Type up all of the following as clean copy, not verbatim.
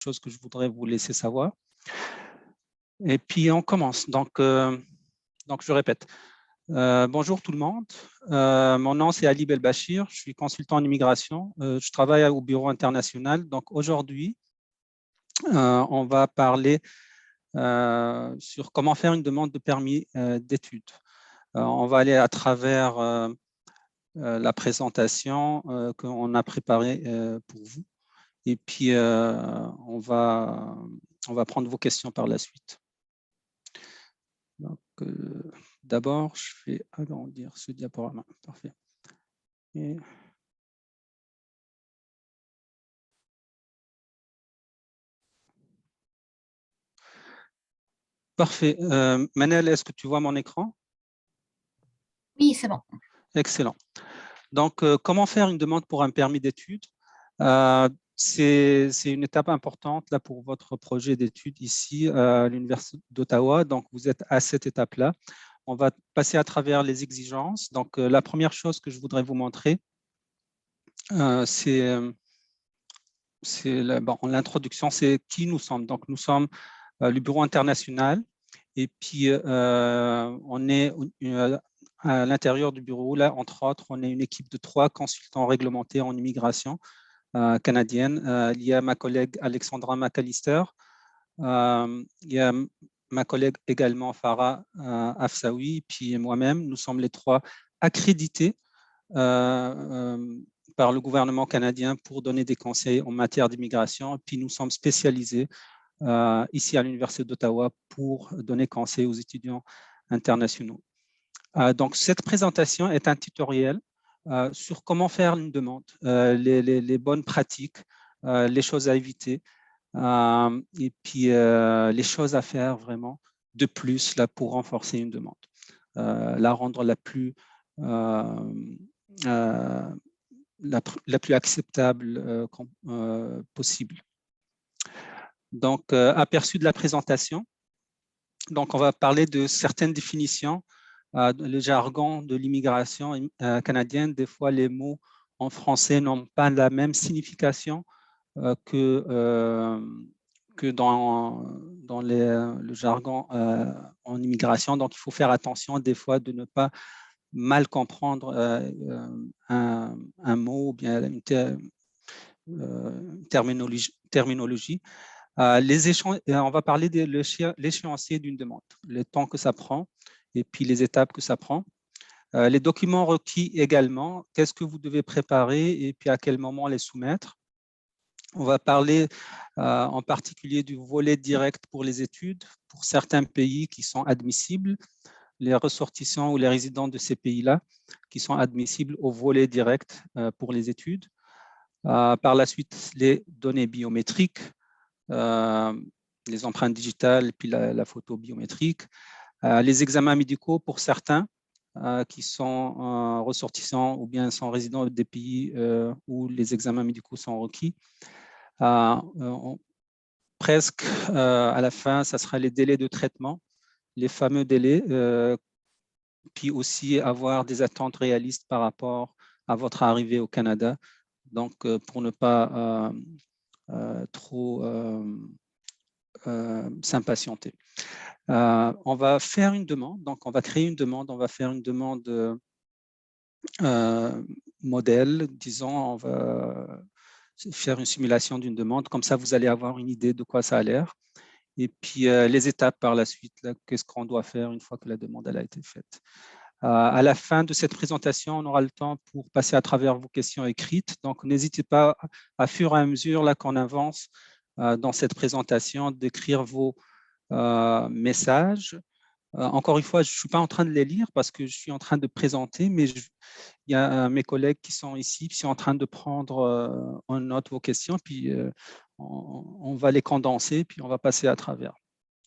chose que je voudrais vous laisser savoir. Et puis, on commence. Donc je répète. Bonjour tout le monde. Mon nom, c'est Ali Belbachir. Je suis consultant en immigration. Je travaille au bureau international. Donc, aujourd'hui, on va parler sur comment faire une demande de permis d'études. On va aller à travers la présentation qu'on a préparée pour vous. Et puis, on va prendre vos questions par la suite. Donc, d'abord, je vais agrandir ce diaporama. Parfait. Et... Parfait. Manel, est-ce que tu vois mon écran? Oui, c'est bon. Excellent. Donc, comment faire une demande pour un permis d'études? C'est une étape importante là, pour votre projet d'études ici à l'Université d'Ottawa. Donc, vous êtes à cette étape-là. On va passer à travers les exigences. Donc, la première chose que je voudrais vous montrer, c'est l'introduction, c'est qui nous sommes. Donc, nous sommes le bureau international et puis on est à l'intérieur du bureau, là, entre autres, on est une équipe de 3 consultants réglementés en immigration canadienne. Il y a ma collègue Alexandra McAllister, il y a ma collègue également Farah Afsaoui, puis moi-même. Nous sommes les 3 accrédités par le gouvernement canadien pour donner des conseils en matière d'immigration. Puis nous sommes spécialisés ici à l'Université d'Ottawa pour donner conseil aux étudiants internationaux. Donc, cette présentation est un tutoriel sur comment faire une demande, les bonnes pratiques, les choses à éviter et puis les choses à faire vraiment de plus là, pour renforcer une demande, la rendre la plus acceptable possible. Donc, aperçu de la présentation. Donc, on va parler de certaines définitions, le jargon de l'immigration canadienne. Des fois, les mots en français n'ont pas la même signification que dans le jargon en immigration. Donc, il faut faire attention des fois de ne pas mal comprendre un mot ou bien une terminologie. On va parler de l'échéancier d'une demande, le temps que ça prend et puis les étapes que ça prend. Les documents requis également, qu'est-ce que vous devez préparer et puis à quel moment les soumettre. On va parler en particulier du volet direct pour les études, pour certains pays qui sont admissibles, les ressortissants ou les résidents de ces pays-là qui sont admissibles au volet direct pour les études. Par la suite, les données biométriques, les empreintes digitales, puis la photo biométrique, les examens médicaux pour certains qui sont ressortissants ou bien sont résidents des pays où les examens médicaux sont requis. Presque à la fin, ça sera les délais de traitement, les fameux délais, puis aussi avoir des attentes réalistes par rapport à votre arrivée au Canada. Donc, pour ne pas trop s'impatienter. On va faire une demande, donc on va créer une demande, on va faire une demande modèle, disons, on va faire une simulation d'une demande, comme ça vous allez avoir une idée de quoi ça a l'air. Et puis les étapes par la suite, qu'est-ce qu'on doit faire une fois que la demande elle a été faite. À la fin de cette présentation, on aura le temps pour passer à travers vos questions écrites. Donc, n'hésitez pas à fur et à mesure là qu'on avance dans cette présentation d'écrire vos messages. Encore une fois, je ne suis pas en train de les lire parce que je suis en train de présenter, mais il y a mes collègues qui sont ici, qui sont en train de prendre en note vos questions, puis on va les condenser, puis on va passer à travers.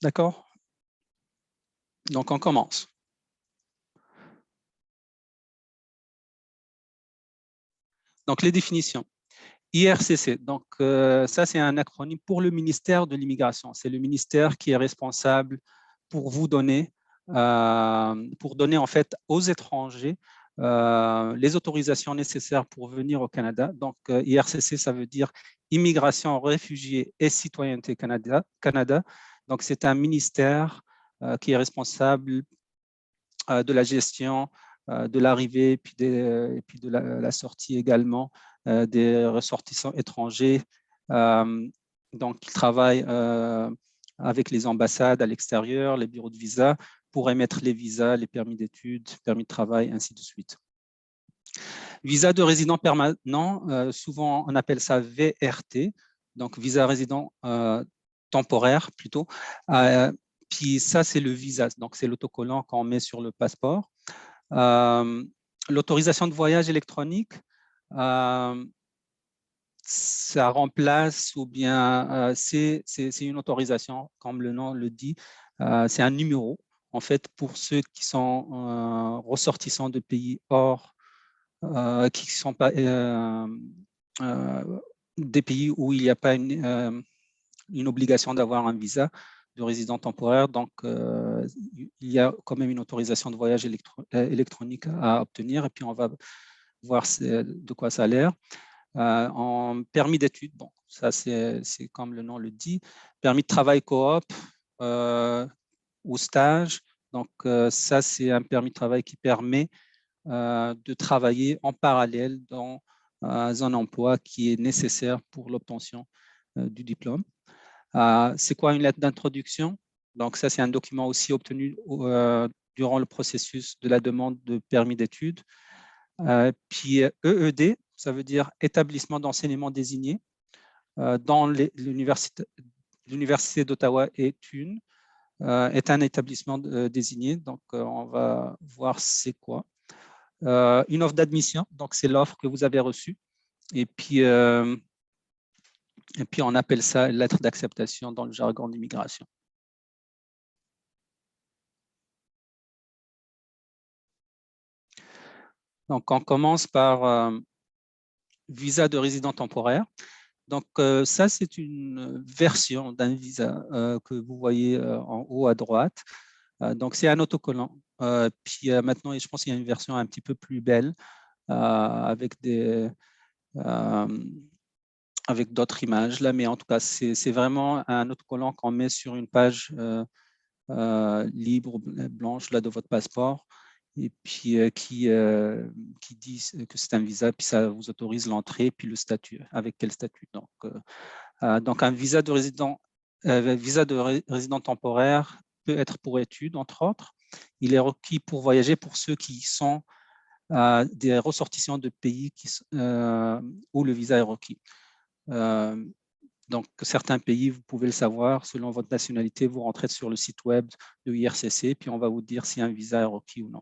D'accord? Donc, on commence. Donc, les définitions. IRCC, donc ça c'est un acronyme pour le ministère de l'Immigration. C'est le ministère qui est responsable pour vous donner, en fait aux étrangers les autorisations nécessaires pour venir au Canada. Donc, IRCC, ça veut dire Immigration, Réfugiés et Citoyenneté Canada. Donc, c'est un ministère qui est responsable de la gestion de l'arrivée et puis de la sortie également des ressortissants étrangers. Donc, il travaille avec les ambassades à l'extérieur, les bureaux de visa, pour émettre les visas, les permis d'études, permis de travail, ainsi de suite. Visa de résident permanent, souvent on appelle ça VRT, donc visa résident temporaire plutôt. Puis ça, c'est le visa, donc c'est l'autocollant qu'on met sur le passeport. L'autorisation de voyage électronique, ça remplace ou bien c'est une autorisation, comme le nom le dit, c'est un numéro, en fait, pour ceux qui sont ressortissants de pays hors, qui ne sont pas des pays où il n'y a pas une obligation d'avoir un visa de résident temporaire. Donc, il y a quand même une autorisation de voyage électronique à obtenir. Et puis, on va voir de quoi ça a l'air. En permis d'études, bon, ça c'est comme le nom le dit. Permis de travail coop ou stage. Donc, ça, c'est un permis de travail qui permet de travailler en parallèle dans un emploi qui est nécessaire pour l'obtention du diplôme. C'est quoi une lettre d'introduction? Donc ça, c'est un document aussi obtenu durant le processus de la demande de permis d'études. Puis EED, ça veut dire établissement d'enseignement désigné. Dans l'université d'Ottawa est un établissement désigné. Donc on va voir c'est quoi. Une offre d'admission, donc c'est l'offre que vous avez reçue. Et puis on appelle ça lettre d'acceptation dans le jargon d'immigration. Donc, on commence par visa de résident temporaire. Donc, ça, c'est une version d'un visa que vous voyez en haut à droite. Donc, c'est un autocollant. Puis maintenant, je pense qu'il y a une version un petit peu plus belle avec d'autres images là, mais en tout cas, c'est vraiment un autocollant qu'on met sur une page libre, blanche là, de votre passeport, et puis qui dit que c'est un visa, puis ça vous autorise l'entrée, puis le statut. Avec quel statut? Donc un visa de résident temporaire peut être pour études, entre autres. Il est requis pour voyager pour ceux qui sont des ressortissants de pays où le visa est requis. Donc, certains pays, vous pouvez le savoir, selon votre nationalité, vous rentrez sur le site web de l'IRCC, puis on va vous dire si un visa est requis ou non.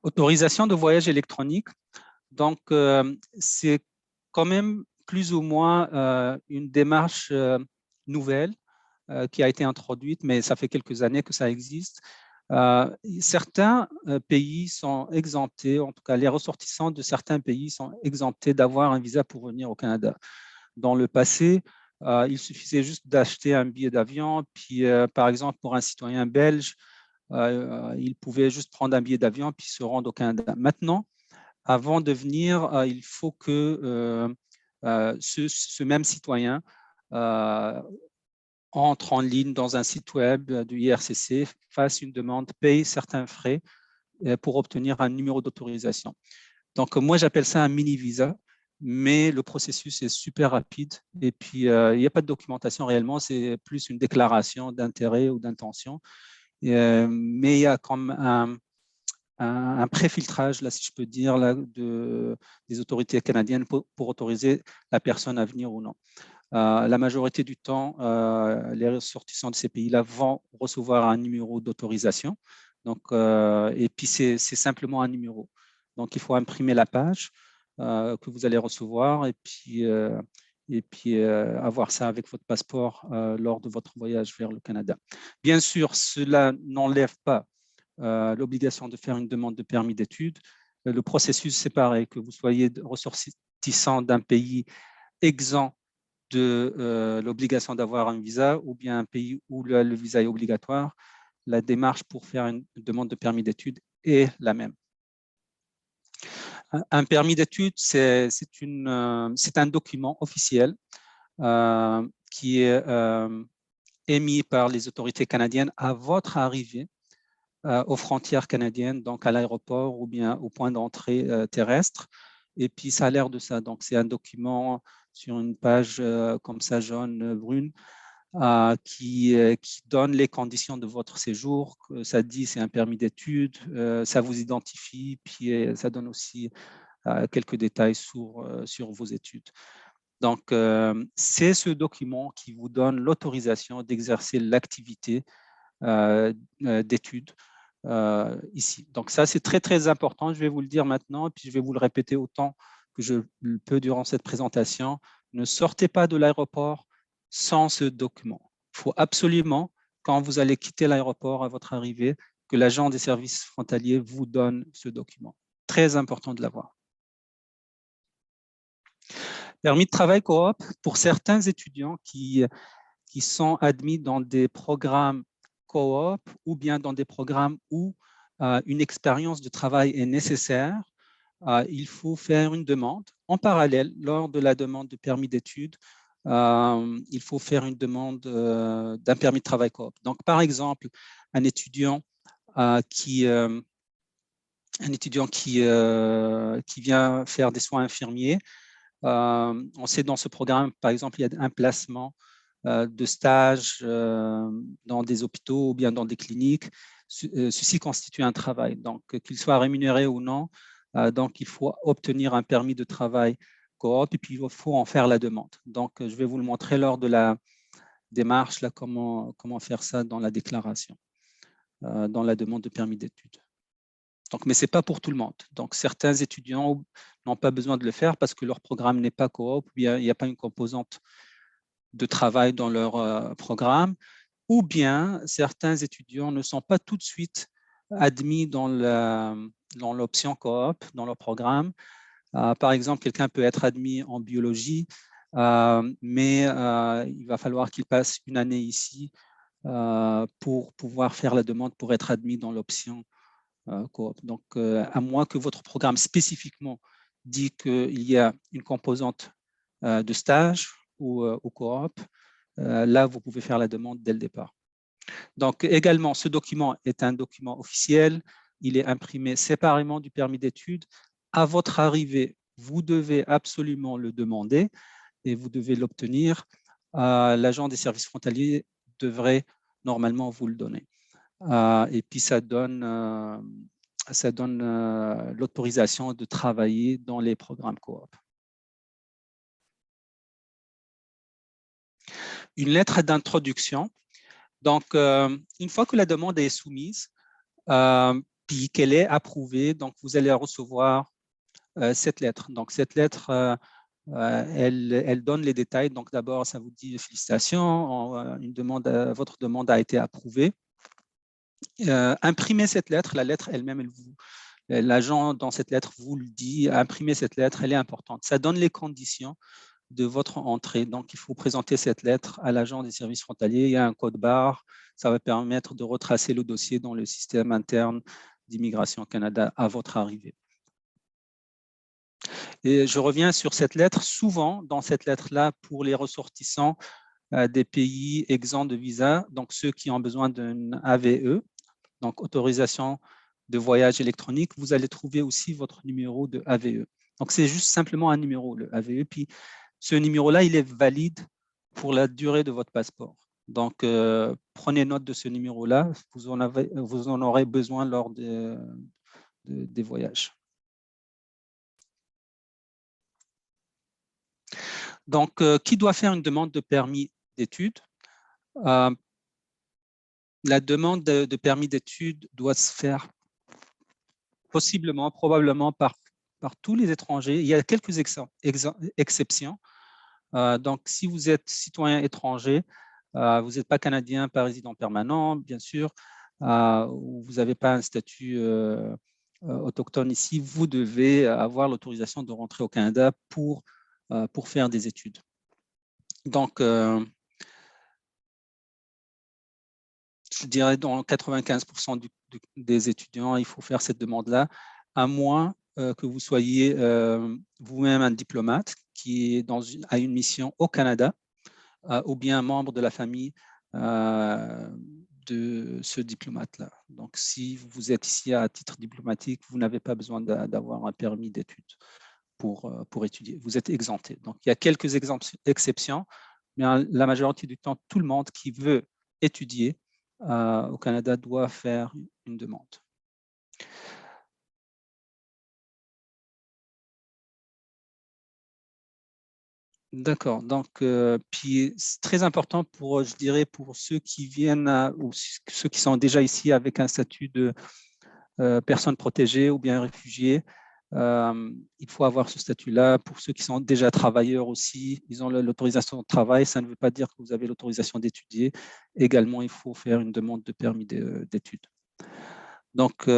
Autorisation de voyage électronique. Donc, c'est quand même plus ou moins une démarche nouvelle qui a été introduite, mais ça fait quelques années que ça existe. Certains pays sont exemptés, en tout cas les ressortissants de certains pays sont exemptés d'avoir un visa pour venir au Canada. Dans le passé, il suffisait juste d'acheter un billet d'avion, puis par exemple pour un citoyen belge, il pouvait juste prendre un billet d'avion puis se rendre au Canada. Maintenant, avant de venir, il faut que ce même citoyen entre en ligne dans un site web du IRCC, fasse une demande, paye certains frais pour obtenir un numéro d'autorisation. Donc, moi, j'appelle ça un mini-visa, mais le processus est super rapide. Et puis, il n'y a pas de documentation réellement, c'est plus une déclaration d'intérêt ou d'intention. Mais il y a comme un pré-filtrage, là, si je peux dire, là, des autorités canadiennes pour autoriser la personne à venir ou non. La majorité du temps, les ressortissants de ces pays-là vont recevoir un numéro d'autorisation. Donc, et puis, c'est simplement un numéro. Donc, il faut imprimer la page que vous allez recevoir et puis avoir ça avec votre passeport lors de votre voyage vers le Canada. Bien sûr, cela n'enlève pas l'obligation de faire une demande de permis d'études. Le processus, c'est pareil, que vous soyez ressortissant d'un pays exempt de l'obligation d'avoir un visa ou bien un pays où le visa est obligatoire, la démarche pour faire une demande de permis d'études est la même. Un permis d'études, c'est un document officiel qui est émis par les autorités canadiennes à votre arrivée aux frontières canadiennes, donc à l'aéroport ou bien au point d'entrée terrestre. Et puis, ça a l'air de ça. Donc, c'est un document sur une page comme ça, jaune, brune, qui donne les conditions de votre séjour. Ça dit c'est un permis d'études, ça vous identifie, puis ça donne aussi quelques détails sur vos études. Donc, c'est ce document qui vous donne l'autorisation d'exercer l'activité d'études ici. Donc, ça, c'est très, très important. Je vais vous le dire maintenant, puis je vais vous le répéter autant que je peux durant cette présentation. Ne sortez pas de l'aéroport sans ce document. Il faut absolument, quand vous allez quitter l'aéroport à votre arrivée, que l'agent des services frontaliers vous donne ce document. Très important de l'avoir. Permis de travail coop, pour certains étudiants qui sont admis dans des programmes coop ou bien dans des programmes où une expérience de travail est nécessaire, il faut faire une demande. En parallèle, lors de la demande de permis d'études, il faut faire une demande d'un permis de travail coop. Donc, par exemple, un étudiant qui vient faire des soins infirmiers, on sait dans ce programme, par exemple, il y a un placement de stage dans des hôpitaux ou bien dans des cliniques. Ceci constitue un travail. Donc, qu'il soit rémunéré ou non, donc il faut obtenir un permis de travail coop et puis il faut en faire la demande. Donc, je vais vous le montrer lors de la démarche, là, comment faire ça dans la déclaration, dans la demande de permis d'études. Donc, mais ce n'est pas pour tout le monde. Donc, certains étudiants n'ont pas besoin de le faire parce que leur programme n'est pas coop, ou bien il n'y a pas une composante de travail dans leur programme, ou bien certains étudiants ne sont pas tout de suite admis dans l'option coop, dans leur programme. Par exemple, quelqu'un peut être admis en biologie, mais il va falloir qu'il passe une année ici pour pouvoir faire la demande pour être admis dans l'option coop. Donc, à moins que votre programme spécifiquement dit qu'il y a une composante de stage ou coop, là, vous pouvez faire la demande dès le départ. Donc, également, ce document est un document officiel. Il est imprimé séparément du permis d'études. À votre arrivée, vous devez absolument le demander et vous devez l'obtenir. L'agent des services frontaliers devrait normalement vous le donner. Et puis, ça donne l'autorisation de travailler dans les programmes coop. Une lettre d'introduction. Donc, une fois que la demande est soumise, puis qu'elle est approuvée, donc vous allez recevoir cette lettre. Donc, cette lettre, elle donne les détails. Donc, d'abord, ça vous dit félicitations, votre demande a été approuvée. Imprimez cette lettre. La lettre elle-même, l'agent dans cette lettre vous le dit. Imprimez cette lettre, elle est importante. Ça donne les conditions de votre entrée. Donc, il faut présenter cette lettre à l'agent des services frontaliers. Il y a un code barre. Ça va permettre de retracer le dossier dans le système interne d'immigration Canada à votre arrivée. Et je reviens sur cette lettre. Souvent, dans cette lettre-là, pour les ressortissants des pays exempts de visa, donc ceux qui ont besoin d'une AVE, donc autorisation de voyage électronique, vous allez trouver aussi votre numéro de AVE. Donc, c'est juste simplement un numéro, le AVE. Puis, ce numéro-là, il est valide pour la durée de votre passeport. Donc, prenez note de ce numéro-là. Vous en aurez besoin lors des voyages. Donc, qui doit faire une demande de permis d'études? La demande de permis d'études doit se faire possiblement, probablement par tous les étrangers. Il y a quelques exceptions. Donc, si vous êtes citoyen étranger, vous n'êtes pas canadien, pas résident permanent, bien sûr, ou vous n'avez pas un statut autochtone ici, vous devez avoir l'autorisation de rentrer au Canada pour faire des études. Donc, je dirais dans 95% des étudiants, il faut faire cette demande-là, à moins que vous soyez vous-même un diplomate qui est a une mission au Canada ou bien un membre de la famille de ce diplomate-là. Donc, si vous êtes ici à titre diplomatique, vous n'avez pas besoin d'avoir un permis d'études pour étudier. Vous êtes exempté. Donc, il y a quelques exceptions, mais la majorité du temps, tout le monde qui veut étudier au Canada doit faire une demande. D'accord. Donc, puis c'est très important pour, je dirais, pour ceux qui viennent ou ceux qui sont déjà ici avec un statut de personnes protégées ou bien réfugiés. Il faut avoir ce statut-là. Pour ceux qui sont déjà travailleurs aussi, ils ont l'autorisation de travail. Ça ne veut pas dire que vous avez l'autorisation d'étudier. Également, il faut faire une demande de permis d'études. Donc,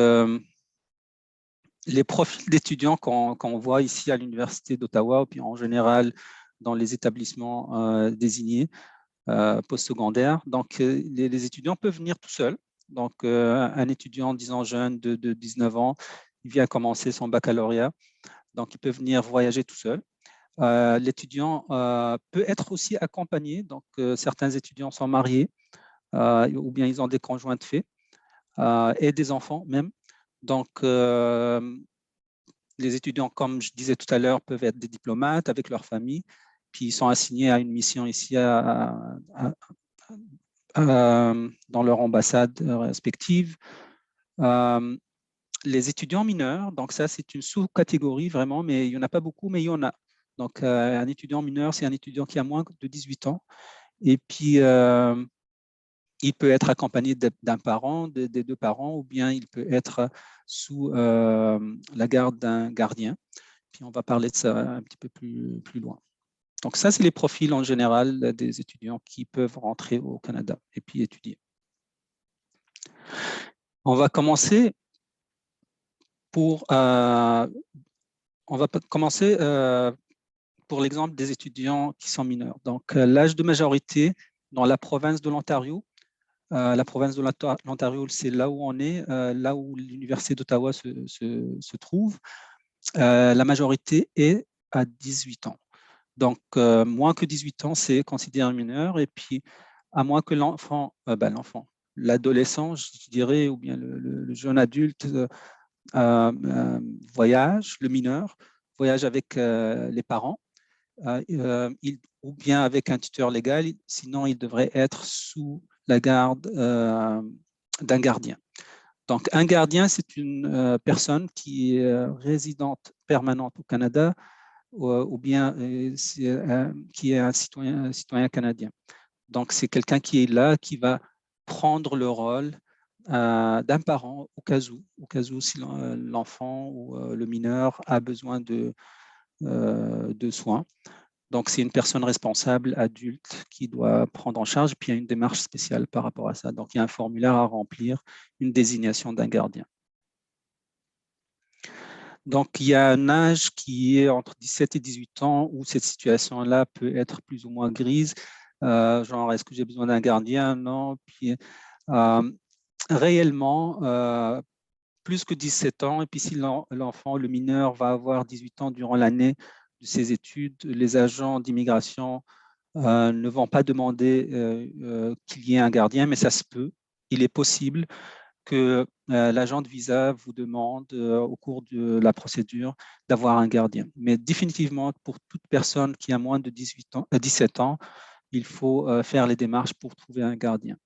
les profils d'étudiants qu'on voit ici à l'Université d'Ottawa, puis en général dans les établissements désignés postsecondaires. Donc, les étudiants peuvent venir tout seuls. Donc, un étudiant, disons jeune de 19 ans, il vient commencer son baccalauréat. Donc, il peut venir voyager tout seul. L'étudiant peut être aussi accompagné. Donc, certains étudiants sont mariés ou bien ils ont des conjoints de fait et des enfants même. Donc, les étudiants, comme je disais tout à l'heure, peuvent être des diplomates avec leur famille, puis ils sont assignés à une mission ici dans leur ambassade respective. Les étudiants mineurs, donc ça c'est une sous-catégorie vraiment, mais il n'y en a pas beaucoup, mais il y en a. Donc un étudiant mineur, c'est un étudiant qui a moins de 18 ans, et puis il peut être accompagné d'un parent, des deux parents, ou bien il peut être sous la garde d'un gardien. Puis on va parler de ça un petit peu plus loin. Donc ça, c'est les profils en général des étudiants qui peuvent rentrer au Canada et puis étudier. On va commencer pour l'exemple des étudiants qui sont mineurs. Donc l'âge de majorité dans la province de l'Ontario. La province de l'Ontario, c'est là où on est, là où l'Université d'Ottawa se trouve. La majorité est à 18 ans. Donc, moins que 18 ans, c'est considéré mineur. Et puis, à moins que l'adolescent, je dirais, ou bien le jeune adulte voyage, le mineur, voyage avec les parents, ou bien avec un tuteur légal, sinon il devrait être sous la garde d'un gardien. Donc, un gardien, c'est une personne qui est résidente permanente au Canada ou bien qui est un citoyen canadien. Donc, c'est quelqu'un qui est là, qui va prendre le rôle d'un parent au cas où si l'enfant ou le mineur a besoin de soins. Donc, c'est une personne responsable, adulte, qui doit prendre en charge, puis il y a une démarche spéciale par rapport à ça. Donc, il y a un formulaire à remplir, une désignation d'un gardien. Donc, il y a un âge qui est entre 17 et 18 ans où cette situation-là peut être plus ou moins grise. Genre, est-ce que j'ai besoin d'un gardien? Non. Puis, réellement, plus que 17 ans, et puis si l'enfant, le mineur, va avoir 18 ans durant l'année de ses études, les agents d'immigration ne vont pas demander qu'il y ait un gardien, mais ça se peut. Il est possible que l'agent de visa vous demande au cours de la procédure d'avoir un gardien. Mais définitivement, pour toute personne qui a moins de 17 ans, il faut faire les démarches pour trouver un gardien.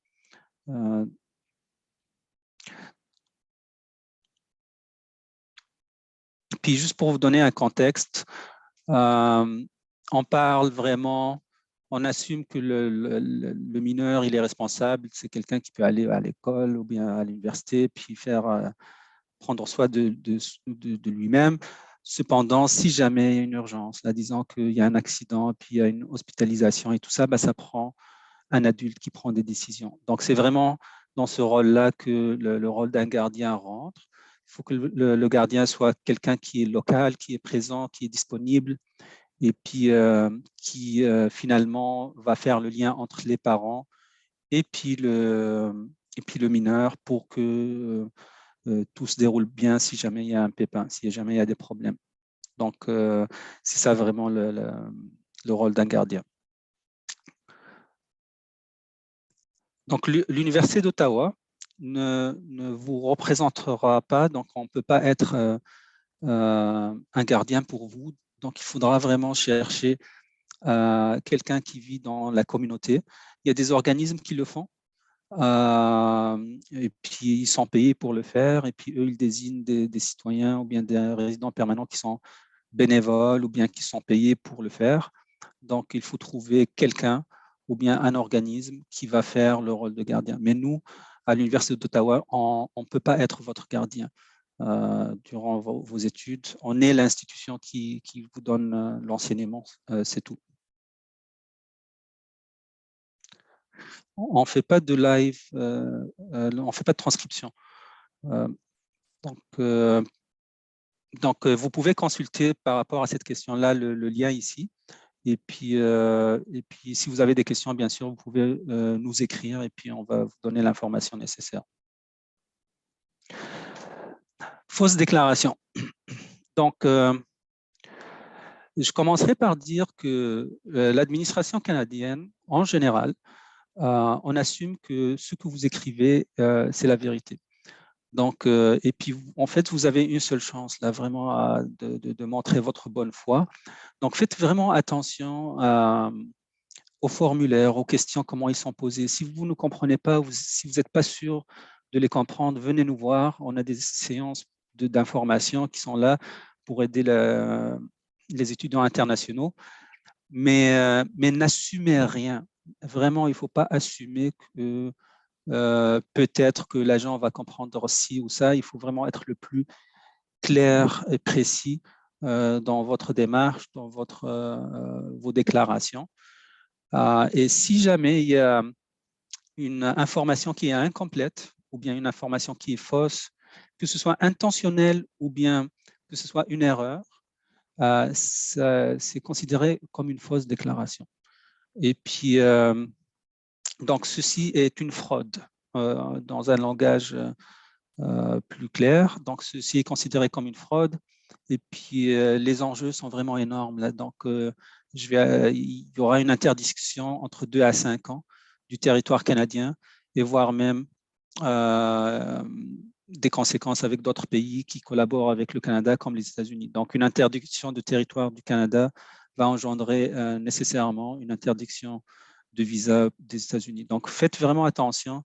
Puis juste pour vous donner un contexte, on parle vraiment, on assume que le mineur, il est responsable, c'est quelqu'un qui peut aller à l'école ou bien à l'université, puis prendre soin de lui-même. Cependant, si jamais il y a une urgence, là, disons qu'il y a un accident, puis il y a une hospitalisation et tout ça, ça prend un adulte qui prend des décisions. Donc, c'est vraiment dans ce rôle-là que le rôle d'un gardien rentre. Il faut que le gardien soit quelqu'un qui est local, qui est présent, qui est disponible, et puis qui finalement va faire le lien entre les parents et puis le mineur pour que tout se déroule bien si jamais il y a un pépin, si jamais il y a des problèmes. Donc, c'est ça vraiment le rôle d'un gardien. Donc, l'Université d'Ottawa ne vous représentera pas, donc on ne peut pas être un gardien pour vous. Donc, il faudra vraiment chercher quelqu'un qui vit dans la communauté. Il y a des organismes qui le font. Et puis, ils sont payés pour le faire. Et puis, eux, ils désignent des citoyens ou bien des résidents permanents qui sont bénévoles ou bien qui sont payés pour le faire. Donc, il faut trouver quelqu'un ou bien un organisme qui va faire le rôle de gardien. Mais nous, à l'Université d'Ottawa, on ne peut pas être votre gardien durant vos études. On est l'institution qui vous donne l'enseignement, c'est tout. On ne fait pas de live, on ne fait pas de transcription. Donc, vous pouvez consulter par rapport à cette question-là le lien ici. Et puis, si vous avez des questions, bien sûr, vous pouvez nous écrire et puis on va vous donner l'information nécessaire. Fausse déclaration. Donc, je commencerai par dire que l'administration canadienne, en général, on assume que ce que vous écrivez, c'est la vérité. Donc, et puis, en fait, vous avez une seule chance, là, vraiment, de montrer votre bonne foi. Donc, faites vraiment attention aux formulaires, aux questions, comment ils sont posés. Si vous ne comprenez pas, si vous n'êtes pas sûr de les comprendre, venez nous voir. On a des séances d'information qui sont là pour aider les étudiants internationaux. Mais n'assumez rien. Vraiment, il ne faut pas assumer que peut-être que l'agent va comprendre ci ou ça. Il faut vraiment être le plus clair et précis dans votre démarche, dans vos déclarations. Et si jamais il y a une information qui est incomplète ou bien une information qui est fausse, que ce soit intentionnel ou bien que ce soit une erreur, c'est considéré comme une fausse déclaration. Et puis, donc, ceci est une fraude dans un langage plus clair. Donc, ceci est considéré comme une fraude. Et puis, les enjeux sont vraiment énormes. Là. Donc, il y aura une interdiction entre 2 à 5 ans du territoire canadien et voire même des conséquences avec d'autres pays qui collaborent avec le Canada, comme les États-Unis. Donc, une interdiction de territoire du Canada va engendrer nécessairement une interdiction de visa des États-Unis. Donc, faites vraiment attention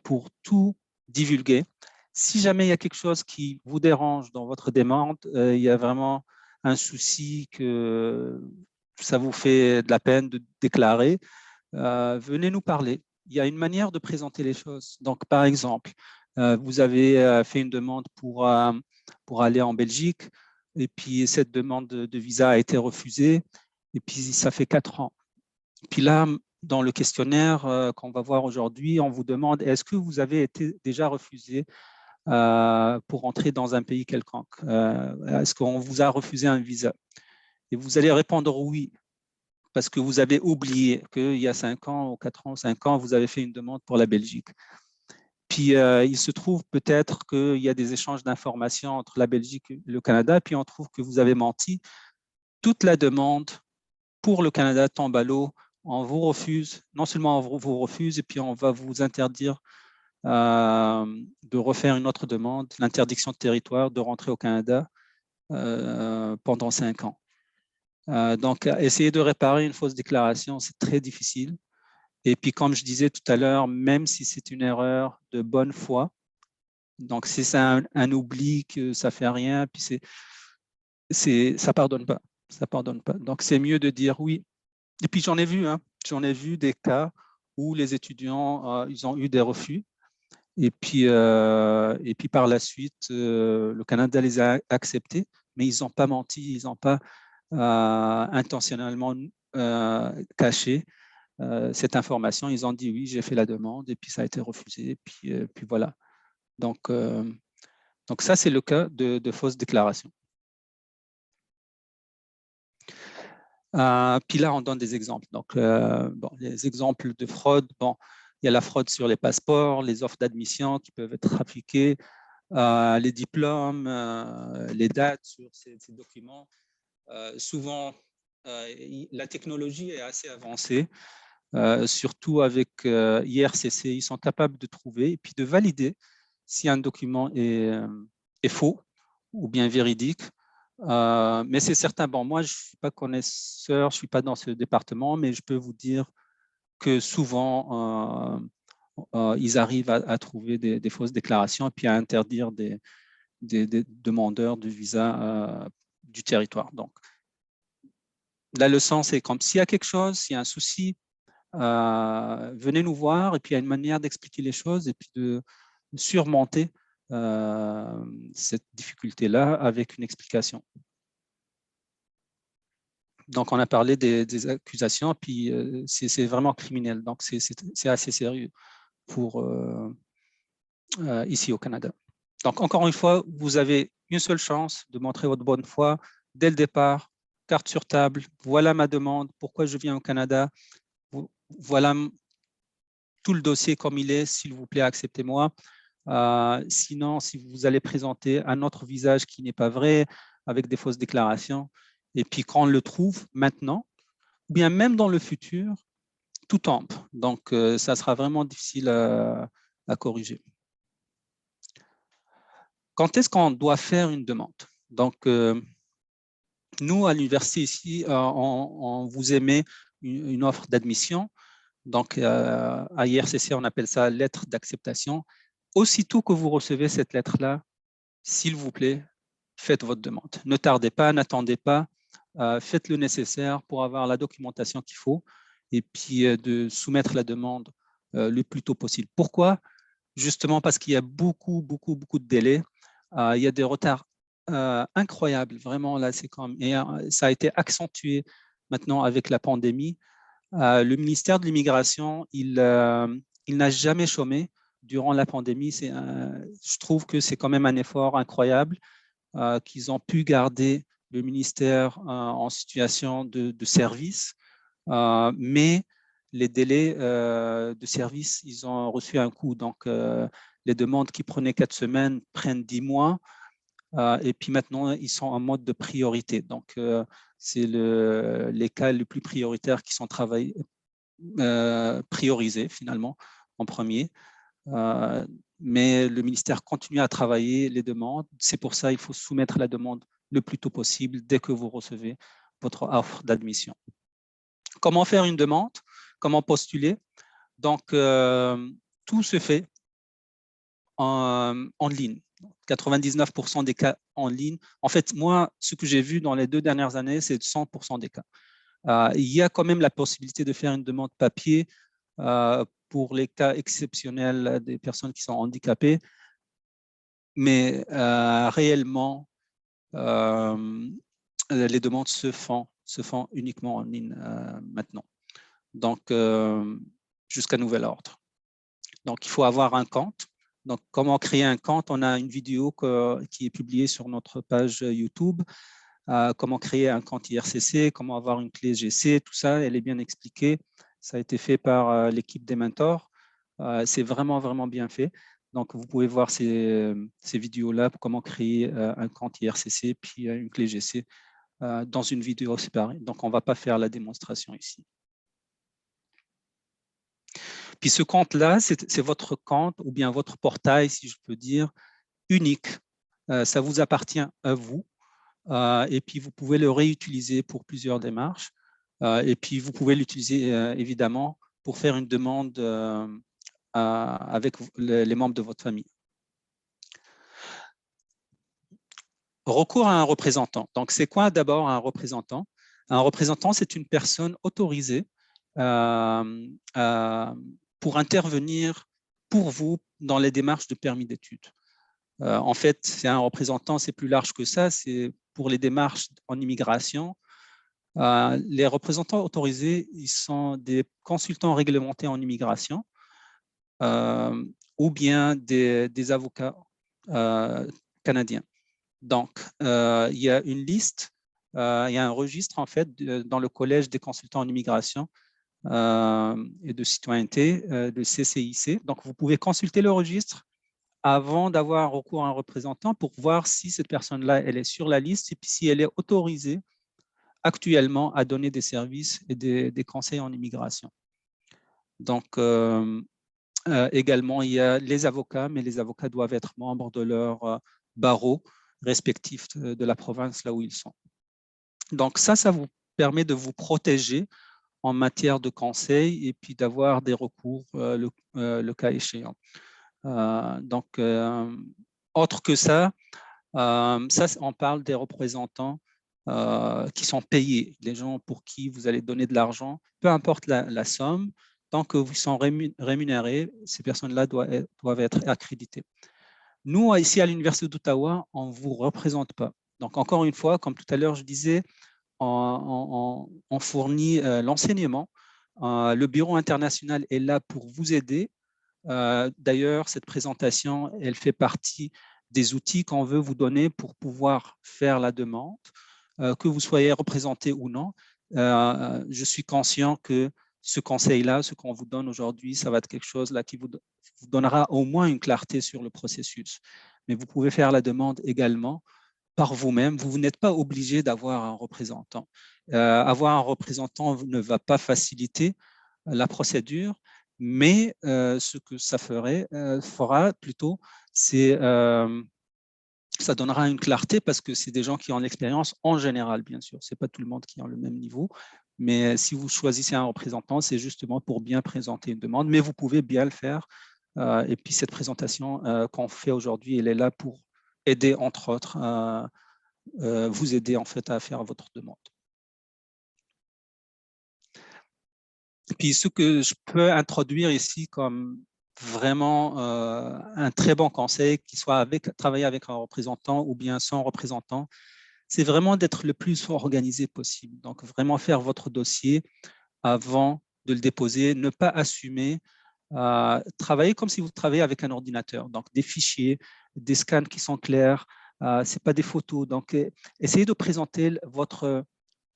pour tout divulguer. Si jamais il y a quelque chose qui vous dérange dans votre demande, il y a vraiment un souci que ça vous fait de la peine de déclarer, venez nous parler. Il y a une manière de présenter les choses. Donc, par exemple, vous avez fait une demande pour aller en Belgique, et puis cette demande de visa a été refusée, et puis ça fait 4 ans. Puis là, dans le questionnaire qu'on va voir aujourd'hui, on vous demande est-ce que vous avez été déjà refusé pour entrer dans un pays quelconque? Est-ce qu'on vous a refusé un visa? Et vous allez répondre oui, parce que vous avez oublié qu'il y a 5 ans, ou 4 ans, 5 ans, vous avez fait une demande pour la Belgique. Puis il se trouve peut-être qu'il y a des échanges d'informations entre la Belgique et le Canada, puis on trouve que vous avez menti. Toute la demande pour le Canada tombe à l'eau. On vous refuse, non seulement on vous refuse, et puis on va vous interdire de refaire une autre demande, l'interdiction de territoire, de rentrer au Canada pendant 5 ans. Donc, essayer de réparer une fausse déclaration, c'est très difficile. Et puis, comme je disais tout à l'heure, même si c'est une erreur de bonne foi, donc si c'est un oubli que ça fait rien, puis ça pardonne pas, ça pardonne pas. Donc, c'est mieux de dire oui. Et puis, j'en ai vu des cas où les étudiants, ils ont eu des refus. Et puis par la suite, le Canada les a acceptés, mais ils n'ont pas menti, ils n'ont pas intentionnellement caché cette information. Ils ont dit oui, j'ai fait la demande, et puis ça a été refusé, et puis voilà. Donc ça, c'est le cas de fausse déclaration. Puis là, on donne des exemples. Donc, les exemples de fraude, il y a la fraude sur les passeports, les offres d'admission qui peuvent être trafiquées, les diplômes, les dates sur ces documents. Souvent, la technologie est assez avancée, surtout avec IRCC. Ils sont capables de trouver et puis de valider si un document est faux ou bien véridique. Mais c'est certain, moi, je ne suis pas connaisseur, je ne suis pas dans ce département, mais je peux vous dire que souvent, ils arrivent à trouver des fausses déclarations et puis à interdire des demandeurs de visa du territoire. Donc, la leçon, c'est comme s'il y a quelque chose, s'il y a un souci, venez nous voir et puis il y a une manière d'expliquer les choses et puis de surmonter cette difficulté-là avec une explication. Donc, on a parlé des accusations, puis c'est vraiment criminel. Donc, c'est assez sérieux pour ici au Canada. Donc, encore une fois, vous avez une seule chance de montrer votre bonne foi dès le départ, carte sur table, voilà ma demande, pourquoi je viens au Canada, voilà tout le dossier comme il est, s'il vous plaît, acceptez-moi. Sinon, si vous allez présenter un autre visage qui n'est pas vrai, avec des fausses déclarations, et puis quand on le trouve maintenant, ou bien même dans le futur, tout tombe. Donc, ça sera vraiment difficile à corriger. Quand est-ce qu'on doit faire une demande? Donc, nous, à l'université ici, on vous émet une offre d'admission. Donc, à IRCC, on appelle ça lettre d'acceptation. Aussitôt que vous recevez cette lettre-là, s'il vous plaît, faites votre demande. Ne tardez pas, n'attendez pas. Faites le nécessaire pour avoir la documentation qu'il faut et puis de soumettre la demande le plus tôt possible. Pourquoi? Justement parce qu'il y a beaucoup de délais. Il y a des retards incroyables. Vraiment, là, c'est comme... Et ça a été accentué maintenant avec la pandémie. Le ministère de l'Immigration, il n'a jamais chômé durant la pandémie. Je trouve que c'est quand même un effort incroyable qu'ils ont pu garder le ministère en situation de service, mais les délais de service, ils ont reçu un coup. Donc, les demandes qui prenaient 4 semaines prennent 10 mois. Et puis maintenant, ils sont en mode de priorité. Donc, c'est les cas les plus prioritaires qui sont priorisés finalement en premier. Mais le ministère continue à travailler les demandes. C'est pour ça qu'il faut soumettre la demande le plus tôt possible dès que vous recevez votre offre d'admission. Comment faire une demande? Comment postuler? Donc, tout se fait en ligne. 99% des cas en ligne. En fait, moi, ce que j'ai vu dans les 2 dernières années, c'est 100% des cas. Il y a quand même la possibilité de faire une demande papier pour les cas exceptionnels des personnes qui sont handicapées, mais réellement, les demandes se font uniquement en ligne maintenant. Donc, jusqu'à nouvel ordre. Donc, il faut avoir un compte. Donc, comment créer un compte? On a une vidéo qui est publiée sur notre page YouTube. Comment créer un compte IRCC, comment avoir une clé GC, tout ça, elle est bien expliquée. Ça a été fait par l'équipe des mentors. C'est vraiment bien fait. Donc, vous pouvez voir ces vidéos-là pour comment créer un compte IRCC puis une clé GC dans une vidéo séparée. Donc, on ne va pas faire la démonstration ici. Puis ce compte-là, c'est votre compte ou bien votre portail, si je peux dire, unique. Ça vous appartient à vous. Et puis, vous pouvez le réutiliser pour plusieurs démarches. Et puis, vous pouvez l'utiliser évidemment pour faire une demande avec les membres de votre famille. Recours à un représentant. Donc, c'est quoi d'abord un représentant? Un représentant, c'est une personne autorisée pour intervenir pour vous dans les démarches de permis d'études. En fait, c'est un représentant, c'est plus large que ça, c'est pour les démarches en immigration. Les représentants autorisés, ils sont des consultants réglementés en immigration ou bien des avocats canadiens. Donc, il y a une liste il y a un registre en fait dans le Collège des consultants en immigration et de citoyenneté, de CCIC. Donc, vous pouvez consulter le registre avant d'avoir recours à un représentant pour voir si cette personne-là, elle est sur la liste et puis si elle est autorisée actuellement à donner des services et des conseils en immigration. Donc, également, il y a les avocats, mais les avocats doivent être membres de leur barreau respectif de la province là où ils sont. Donc, ça vous permet de vous protéger en matière de conseil et puis d'avoir des recours le cas échéant. Donc, autre que ça, on parle des représentants qui sont payés, les gens pour qui vous allez donner de l'argent, peu importe la somme, tant que vous sont rémunérés, ces personnes-là doivent être accréditées. Nous, ici à l'Université d'Ottawa, on ne vous représente pas. Donc, encore une fois, comme tout à l'heure, je disais, on fournit l'enseignement. Le Bureau international est là pour vous aider. D'ailleurs, cette présentation, elle fait partie des outils qu'on veut vous donner pour pouvoir faire la demande, que vous soyez représenté ou non. Je suis conscient que ce conseil-là, ce qu'on vous donne aujourd'hui, ça va être quelque chose là qui vous donnera au moins une clarté sur le processus. Mais vous pouvez faire la demande également par vous-même. Vous n'êtes pas obligé d'avoir un représentant. Avoir un représentant ne va pas faciliter la procédure, mais ce que ça fera plutôt, c'est ça donnera une clarté parce que c'est des gens qui ont l'expérience en général, bien sûr. Ce n'est pas tout le monde qui a le même niveau. Mais si vous choisissez un représentant, c'est justement pour bien présenter une demande, mais vous pouvez bien le faire. Et puis cette présentation qu'on fait aujourd'hui, elle est là pour aider, entre autres, vous aider en fait à faire votre demande. Et puis ce que je peux introduire ici comme vraiment un très bon conseil, qu'il soit travailler avec un représentant ou bien sans représentant, c'est vraiment d'être le plus organisé possible. Donc, vraiment faire votre dossier avant de le déposer, ne pas assumer, travailler comme si vous travaillez avec un ordinateur. Donc, des fichiers, des scans qui sont clairs, ce n'est pas des photos. Donc, essayez de présenter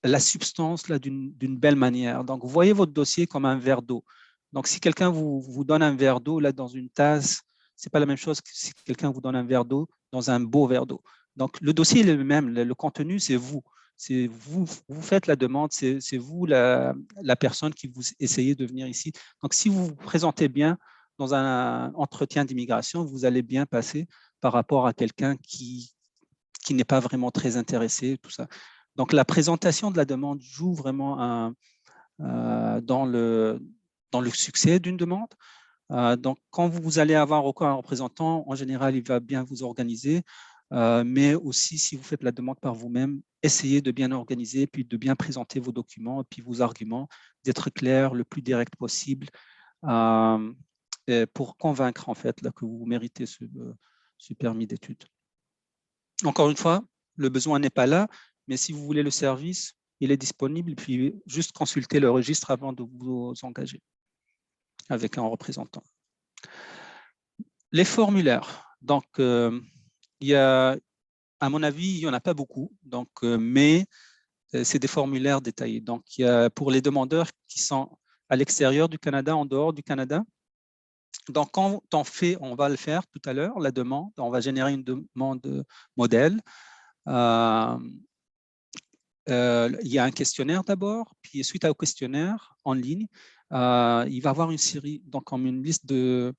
la substance d'une belle manière. Donc, voyez votre dossier comme un verre d'eau. Donc, si quelqu'un vous donne un verre d'eau là dans une tasse, ce n'est pas la même chose que si quelqu'un vous donne un verre d'eau dans un beau verre d'eau. Donc, le dossier est le même, le contenu, c'est vous. C'est vous faites la demande, c'est vous la personne qui vous essayez de venir ici. Donc, si vous vous présentez bien dans un entretien d'immigration, vous allez bien passer par rapport à quelqu'un qui n'est pas vraiment très intéressé, tout ça. Donc, la présentation de la demande joue vraiment dans le succès d'une demande. Donc, quand vous allez avoir recours à un représentant, en général, il va bien vous organiser. Mais aussi, si vous faites la demande par vous-même, essayez de bien organiser, puis de bien présenter vos documents, puis vos arguments, d'être clair le plus direct possible pour convaincre en fait là, que vous méritez ce permis d'études. Encore une fois, le besoin n'est pas là, mais si vous voulez le service, il est disponible, puis juste consulter le registre avant de vous engager avec un représentant. Les formulaires. Donc, il y a, à mon avis, il n'y en a pas beaucoup, donc, mais c'est des formulaires détaillés. Donc, il y a pour les demandeurs qui sont à l'extérieur du Canada, en dehors du Canada. Donc, quand on va le faire tout à l'heure, la demande, on va générer une demande modèle. Il y a un questionnaire d'abord, puis suite au questionnaire en ligne, il va y avoir une série, donc comme une liste de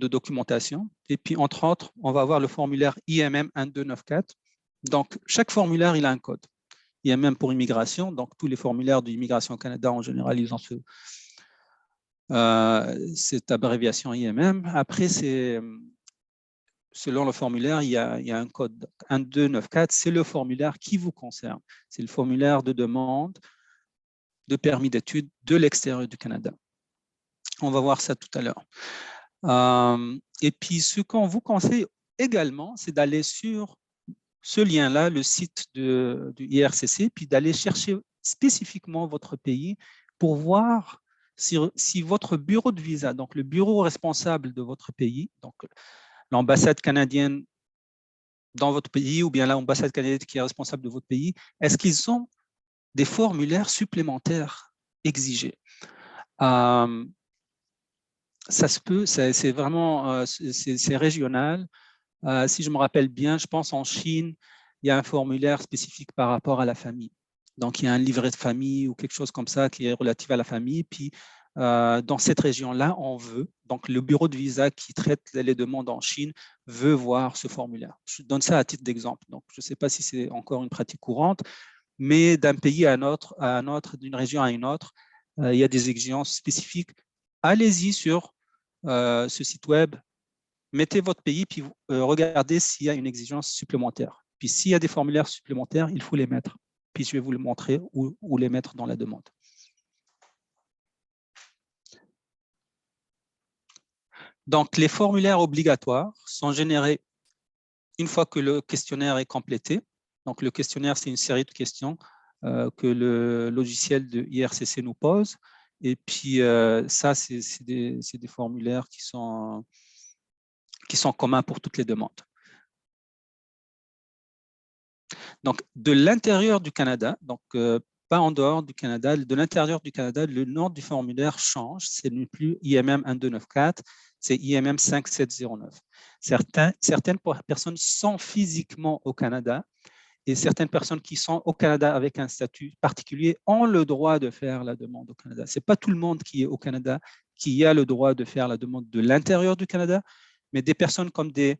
documentation. Et puis, entre autres, on va avoir le formulaire IMM 1294. Donc, chaque formulaire, il a un code. IMM pour immigration, donc tous les formulaires d'immigration au Canada, en général, ils ont cette abréviation IMM. Après, selon le formulaire, il y a un code 1294, c'est le formulaire qui vous concerne. C'est le formulaire de demande de permis d'études de l'extérieur du Canada. On va voir ça tout à l'heure. Et puis, ce qu'on vous conseille également, c'est d'aller sur ce lien-là, le site du IRCC, puis d'aller chercher spécifiquement votre pays pour voir si votre bureau de visa, donc le bureau responsable de votre pays, donc l'ambassade canadienne dans votre pays ou bien l'ambassade canadienne qui est responsable de votre pays, est-ce qu'ils ont des formulaires supplémentaires exigés? Ça se peut, c'est vraiment c'est régional. Si je me rappelle bien, je pense en Chine, il y a un formulaire spécifique par rapport à la famille. Donc, il y a un livret de famille ou quelque chose comme ça qui est relatif à la famille. Puis, dans cette région-là, on veut, donc le bureau de visa qui traite les demandes en Chine veut voir ce formulaire. Je donne ça à titre d'exemple. Donc, je ne sais pas si c'est encore une pratique courante, mais d'un pays à un autre, d'une région à une autre, il y a des exigences spécifiques. Allez-y sur ce site web, mettez votre pays, puis regardez s'il y a une exigence supplémentaire. Puis s'il y a des formulaires supplémentaires, il faut les mettre. Puis je vais vous le montrer où les mettre dans la demande. Donc, les formulaires obligatoires sont générés une fois que le questionnaire est complété. Donc, le questionnaire, c'est une série de questions que le logiciel de IRCC nous pose. Et puis, ça, c'est des formulaires qui sont communs pour toutes les demandes. Donc, de l'intérieur du Canada, donc pas en dehors du Canada, de l'intérieur du Canada, le nom du formulaire change. Ce n'est plus IMM 1294, c'est IMM 5709. Certaines personnes sont physiquement au Canada et certaines personnes qui sont au Canada avec un statut particulier ont le droit de faire la demande au Canada. Ce n'est pas tout le monde qui est au Canada qui a le droit de faire la demande de l'intérieur du Canada, mais des personnes comme des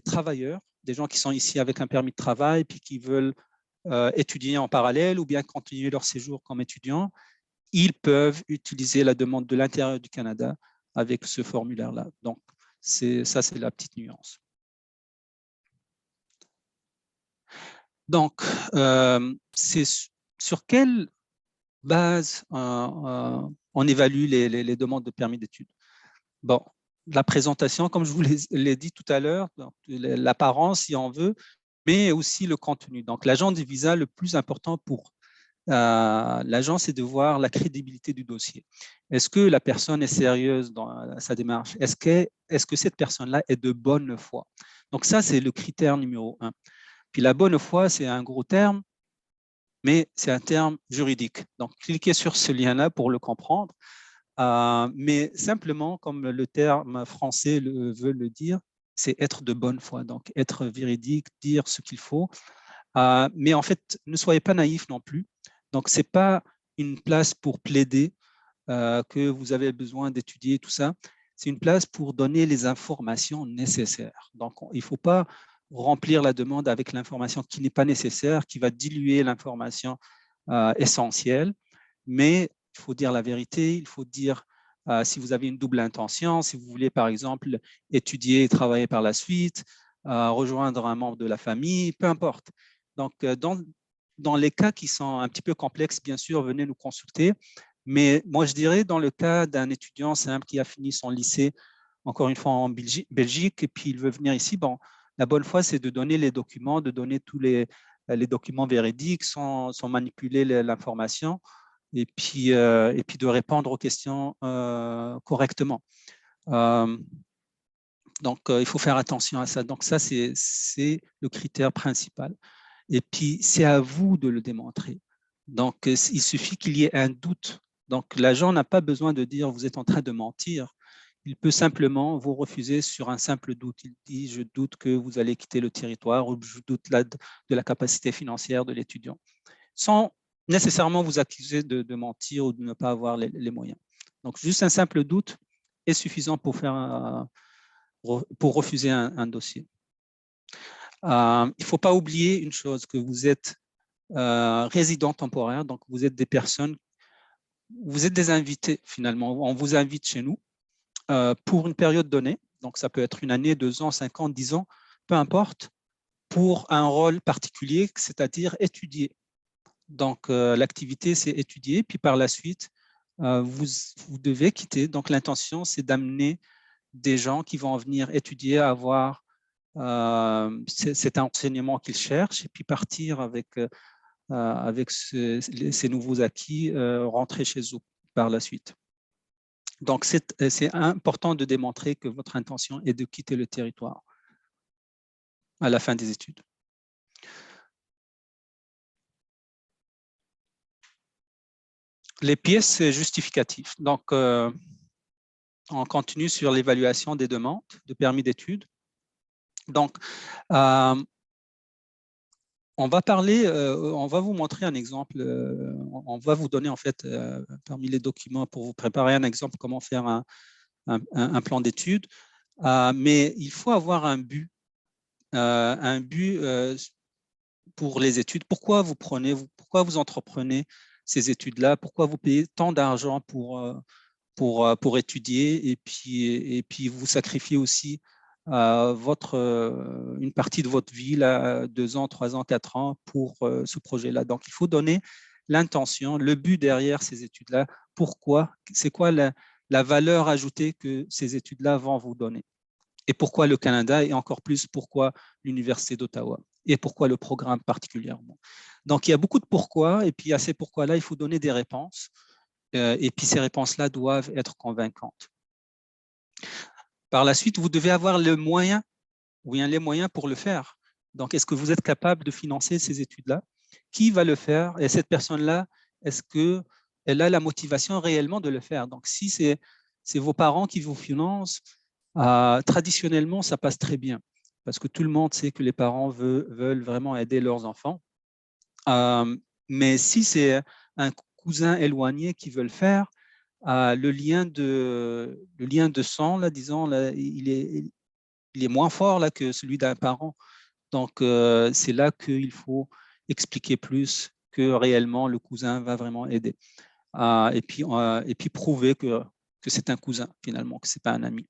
travailleurs, des gens qui sont ici avec un permis de travail puis qui veulent étudier en parallèle ou bien continuer leur séjour comme étudiants, ils peuvent utiliser la demande de l'intérieur du Canada avec ce formulaire-là. Donc, ça, c'est la petite nuance. Donc, c'est sur quelle base on évalue les demandes de permis d'études? Bon, la présentation, comme je vous l'ai dit tout à l'heure, l'apparence, si on veut, mais aussi le contenu. Donc, l'agent du visa, le plus important pour l'agent, c'est de voir la crédibilité du dossier. Est-ce que la personne est sérieuse dans sa démarche? Est-ce que cette personne-là est de bonne foi? Donc, ça, c'est le critère numéro 1. Puis, la bonne foi, c'est un gros terme, mais c'est un terme juridique. Donc, cliquez sur ce lien-là pour le comprendre. Mais simplement, comme le terme français veut le dire, c'est être de bonne foi, donc être véridique, dire ce qu'il faut. Mais en fait, ne soyez pas naïfs non plus. Donc, ce n'est pas une place pour plaider que vous avez besoin d'étudier tout ça. C'est une place pour donner les informations nécessaires. Donc, il ne faut pas remplir la demande avec l'information qui n'est pas nécessaire, qui va diluer l'information essentielle. Mais il faut dire la vérité, il faut dire si vous avez une double intention, si vous voulez par exemple étudier et travailler par la suite, rejoindre un membre de la famille, peu importe. Donc, dans les cas qui sont un petit peu complexes, bien sûr, venez nous consulter. Mais moi, je dirais dans le cas d'un étudiant simple qui a fini son lycée, encore une fois en Belgique, et puis il veut venir ici, bon, la bonne foi, c'est de donner les documents, de donner tous les documents véridiques sans manipuler l'information et puis de répondre aux questions correctement. Donc, il faut faire attention à ça. Donc, ça, c'est le critère principal. Et puis, c'est à vous de le démontrer. Donc, il suffit qu'il y ait un doute. Donc, l'agent n'a pas besoin de dire « vous êtes en train de mentir ». Il peut simplement vous refuser sur un simple doute. Il dit « je doute que vous allez quitter le territoire » ou « je doute de la capacité financière de l'étudiant ». Sans nécessairement vous accuser de mentir ou de ne pas avoir les moyens. Donc, juste un simple doute est suffisant pour refuser un dossier. Il ne faut pas oublier une chose, que vous êtes résident temporaire, donc vous êtes des personnes, vous êtes des invités finalement. On vous invite chez nous pour une période donnée, donc ça peut être une année, 2 ans, 5 ans, 10 ans, peu importe, pour un rôle particulier, c'est-à-dire étudier. Donc, l'activité, c'est étudier, puis par la suite, vous devez quitter. Donc, l'intention, c'est d'amener des gens qui vont venir étudier, avoir cet enseignement qu'ils cherchent, et puis partir avec ces nouveaux acquis, rentrer chez eux par la suite. Donc, c'est important de démontrer que votre intention est de quitter le territoire. à la fin des études. Les pièces justificatives. Donc, on continue sur l'évaluation des demandes de permis d'études. Donc, on va vous montrer un exemple. On va vous donner en fait parmi les documents pour vous préparer un exemple comment faire un plan d'études. Mais il faut avoir un but pour les études. Pourquoi vous entreprenez ces études-là? Pourquoi vous payez tant d'argent pour étudier et puis vous sacrifiez aussi une partie de votre vie, là, 2 ans, 3 ans, 4 ans pour ce projet-là. Donc, il faut donner l'intention, le but derrière ces études-là. Pourquoi? C'est quoi la valeur ajoutée que ces études-là vont vous donner? Et pourquoi le Canada et encore plus pourquoi l'Université d'Ottawa? Et pourquoi le programme particulièrement? Donc, il y a beaucoup de pourquoi et puis à ces pourquoi-là, il faut donner des réponses. Et puis ces réponses-là doivent être convaincantes. Par la suite, vous devez avoir les moyens pour le faire. Donc, est-ce que vous êtes capable de financer ces études-là? Qui va le faire? Et cette personne-là, est-ce qu'elle a la motivation réellement de le faire? Donc, si c'est vos parents qui vous financent, traditionnellement, ça passe très bien parce que tout le monde sait que les parents veulent vraiment aider leurs enfants. Mais si c'est un cousin éloigné qui veut le faire, le lien de sang, là, disons, là, il est moins fort là, que celui d'un parent. Donc, c'est là qu'il faut expliquer plus que réellement le cousin va vraiment aider. Et puis prouver que c'est un cousin, finalement, que ce n'est pas un ami.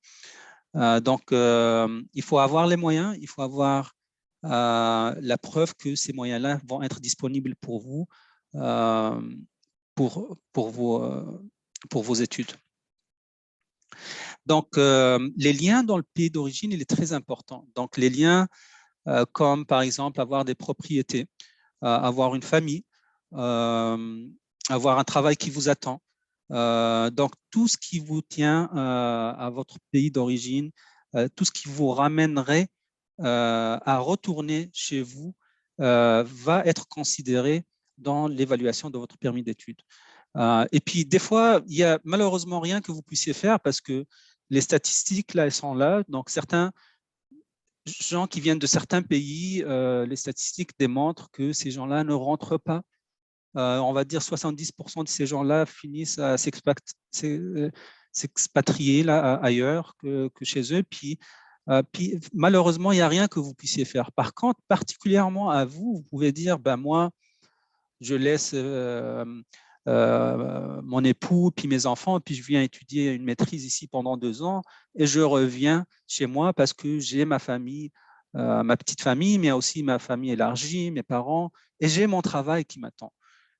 Donc, il faut avoir les moyens, il faut avoir la preuve que ces moyens-là vont être disponibles pour vous, pour vos études. Donc, les liens dans le pays d'origine, il est très important. Donc, les liens comme, par exemple, avoir des propriétés, avoir une famille, avoir un travail qui vous attend. Donc, tout ce qui vous tient à votre pays d'origine, tout ce qui vous ramènerait à retourner chez vous va être considéré dans l'évaluation de votre permis d'études. Et puis, des fois, il n'y a malheureusement rien que vous puissiez faire parce que les statistiques, là, elles sont là. Donc, certains gens qui viennent de certains pays, les statistiques démontrent que ces gens-là ne rentrent pas. On va dire 70% de ces gens-là finissent à s'expatrier là, ailleurs que chez eux. Puis malheureusement, il n'y a rien que vous puissiez faire. Par contre, particulièrement à vous, vous pouvez dire, ben, moi, je laisse mon époux, puis mes enfants, puis je viens étudier une maîtrise ici pendant 2 ans et je reviens chez moi parce que j'ai ma famille, ma petite famille, mais aussi ma famille élargie, mes parents, et j'ai mon travail qui m'attend.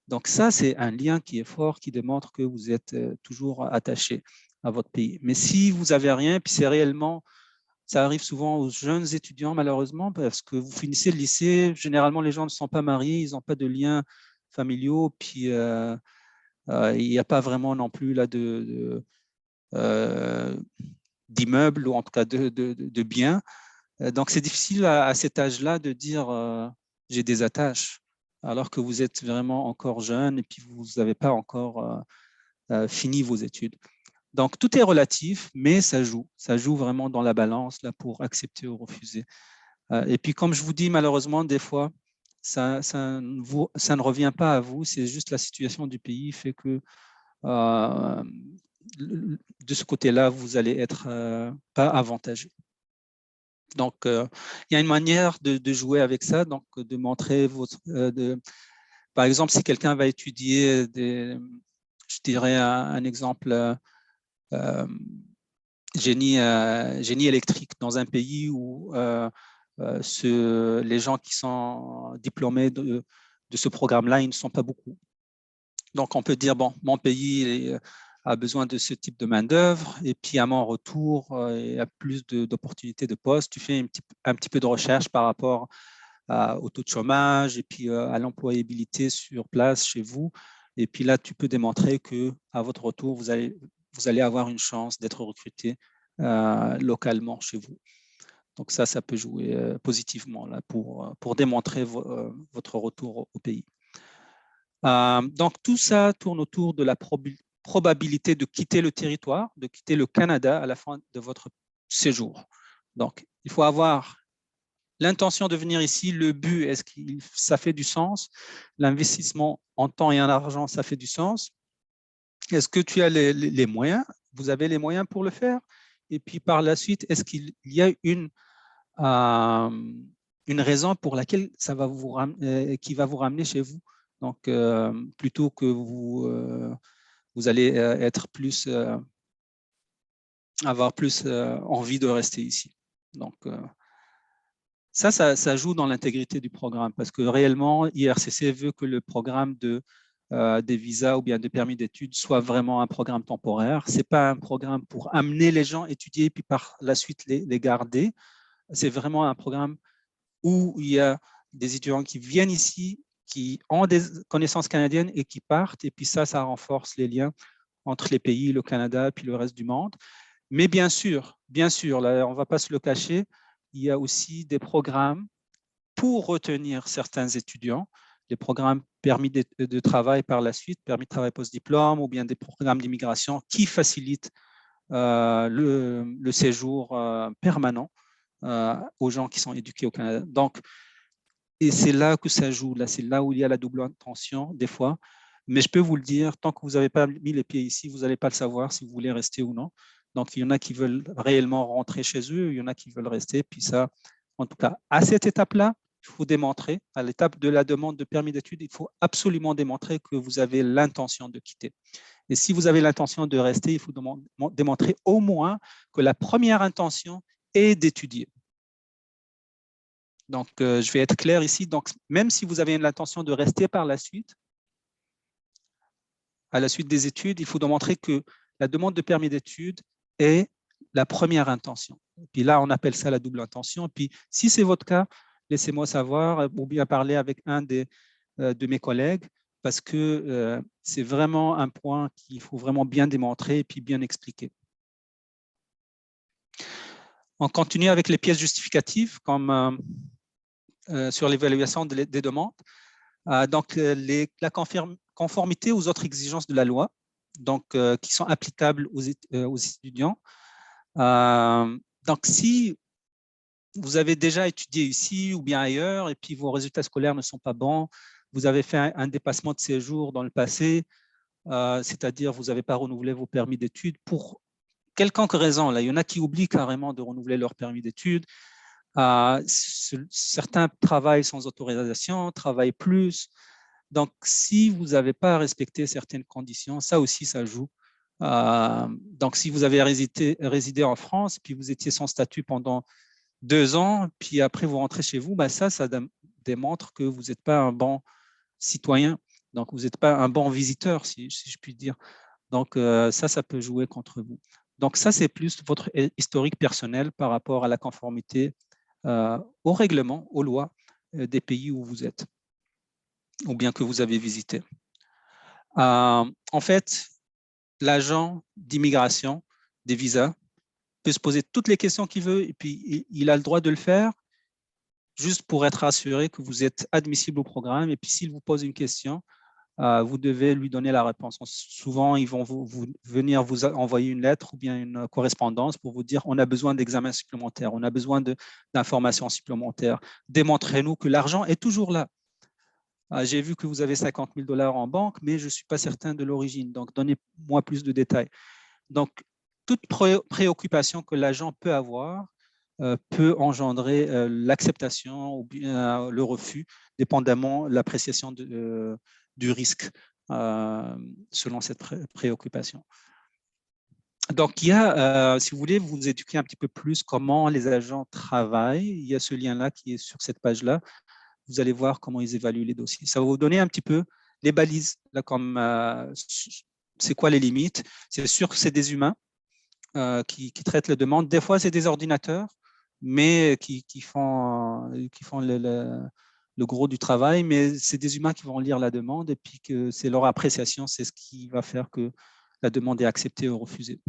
Donc ça, c'est un lien qui est fort, qui démontre que vous êtes toujours attaché à votre pays. Mais si vous n'avez rien, puis c'est réellement, ça arrive souvent aux jeunes étudiants malheureusement, parce que vous finissez le lycée, généralement les gens ne sont pas mariés, ils n'ont pas de liens familiaux, puis il n'y a pas vraiment non plus là d'immeubles ou en tout cas de biens. Donc c'est difficile à cet âge-là de dire j'ai des attaches, alors que vous êtes vraiment encore jeune et puis vous n'avez pas encore fini vos études. Donc tout est relatif, mais ça joue vraiment dans la balance là pour accepter ou refuser. Et puis comme je vous dis, malheureusement, des fois, ça ne revient pas à vous, c'est juste la situation du pays fait que de ce côté-là, vous allez être pas avantagé. Donc, il y a une manière de jouer avec ça, donc de montrer par exemple, si quelqu'un va étudier je dirais un exemple, génie électrique dans un pays où les gens qui sont diplômés de ce programme-là, ils ne sont pas beaucoup. Donc, on peut dire, bon, mon pays a besoin de ce type de main-d'œuvre, et puis à mon retour, il y a plus d'opportunités de poste. Tu fais un petit peu de recherche par rapport au taux de chômage et puis à l'employabilité sur place chez vous. Et puis là, tu peux démontrer qu'à votre retour, vous allez avoir une chance d'être recruté localement chez vous. Donc ça peut jouer positivement là, pour démontrer votre retour au pays. Donc tout ça tourne autour de la probabilité de quitter le territoire, de quitter le Canada à la fin de votre séjour. Donc il faut avoir l'intention de venir ici, le but, est-ce que ça fait du sens? L'investissement en temps et en argent, ça fait du sens? Est-ce que tu as les moyens? Vous avez les moyens pour le faire? Et puis par la suite, est-ce qu'il y a une raison pour laquelle ça va qui va vous ramener chez vous? Donc, plutôt que vous allez être plus, avoir plus envie de rester ici. Donc, ça joue dans l'intégrité du programme parce que réellement, IRCC veut que le programme des visas ou bien des permis d'études soit vraiment un programme temporaire. Ce n'est pas un programme pour amener les gens étudier et puis par la suite les garder. C'est vraiment un programme où il y a des étudiants qui viennent ici, qui ont des connaissances canadiennes et qui partent. Et puis ça renforce les liens entre les pays, le Canada, puis le reste du monde. Mais bien sûr, là, on ne va pas se le cacher, il y a aussi des programmes pour retenir certains étudiants, les programmes permis de travail par la suite, permis de travail post-diplôme ou bien des programmes d'immigration qui facilitent le séjour permanent aux gens qui sont éduqués au Canada. Donc, et c'est là que ça joue, là, c'est là où il y a la double intention des fois. Mais je peux vous le dire, tant que vous n'avez pas mis les pieds ici, vous n'allez pas le savoir si vous voulez rester ou non. Donc, il y en a qui veulent réellement rentrer chez eux, il y en a qui veulent rester. Puis ça, en tout cas, à cette étape-là, il faut démontrer, à l'étape de la demande de permis d'études, il faut absolument démontrer que vous avez l'intention de quitter. Et si vous avez l'intention de rester, il faut démontrer au moins que la première intention est d'étudier. Donc, je vais être clair ici. Donc, même si vous avez l'intention de rester par la suite, à la suite des études, il faut démontrer que la demande de permis d'études est la première intention. Et puis là, on appelle ça la double intention. Puis, si c'est votre cas, laissez-moi savoir ou bien parler avec un de mes collègues parce que c'est vraiment un point qu'il faut vraiment bien démontrer et puis bien expliquer. On continue avec les pièces justificatives comme sur l'évaluation des demandes. Donc, la conformité aux autres exigences de la loi, donc, qui sont applicables aux étudiants. Donc, si vous avez déjà étudié ici ou bien ailleurs et puis vos résultats scolaires ne sont pas bons, vous avez fait un dépassement de séjour dans le passé, c'est-à-dire vous n'avez pas renouvelé vos permis d'études pour quelconque raison. Là, il y en a qui oublient carrément de renouveler leur permis d'études. Certains travaillent sans autorisation, travaillent plus. Donc, si vous n'avez pas respecté certaines conditions, ça aussi, ça joue. Donc, si vous avez résidé en France, puis vous étiez sans statut pendant 2 ans, puis après vous rentrez chez vous, ça démontre que vous n'êtes pas un bon citoyen. Donc, vous n'êtes pas un bon visiteur, si je puis dire. Donc, ça peut jouer contre vous. Donc, ça, c'est plus votre historique personnel par rapport à la conformité aux règlements, aux lois des pays où vous êtes ou bien que vous avez visité. En fait, l'agent d'immigration des visas peut se poser toutes les questions qu'il veut et puis il a le droit de le faire juste pour être assuré que vous êtes admissible au programme. Et puis, s'il vous pose une question, vous devez lui donner la réponse. Souvent, ils vont venir vous envoyer une lettre ou bien une correspondance pour vous dire on a besoin d'examens supplémentaires, on a besoin d'informations supplémentaires. Démontrez-nous que l'argent est toujours là. J'ai vu que vous avez 50 000 $ en banque, mais je ne suis pas certain de l'origine. Donc, donnez-moi plus de détails. Donc, toute préoccupation que l'agent peut avoir peut engendrer l'acceptation ou bien le refus, dépendamment de l'appréciation du risque selon cette préoccupation. Donc, il y a, si vous voulez vous éduquer un petit peu plus comment les agents travaillent, il y a ce lien-là qui est sur cette page-là. Vous allez voir comment ils évaluent les dossiers. Ça va vous donner un petit peu les balises, là, comme c'est quoi les limites. C'est sûr que c'est des humains qui traitent les demandes. Des fois, c'est des ordinateurs, mais qui font le gros du travail, mais c'est des humains qui vont lire la demande et puis que c'est leur appréciation, c'est ce qui va faire que la demande est acceptée ou refusée.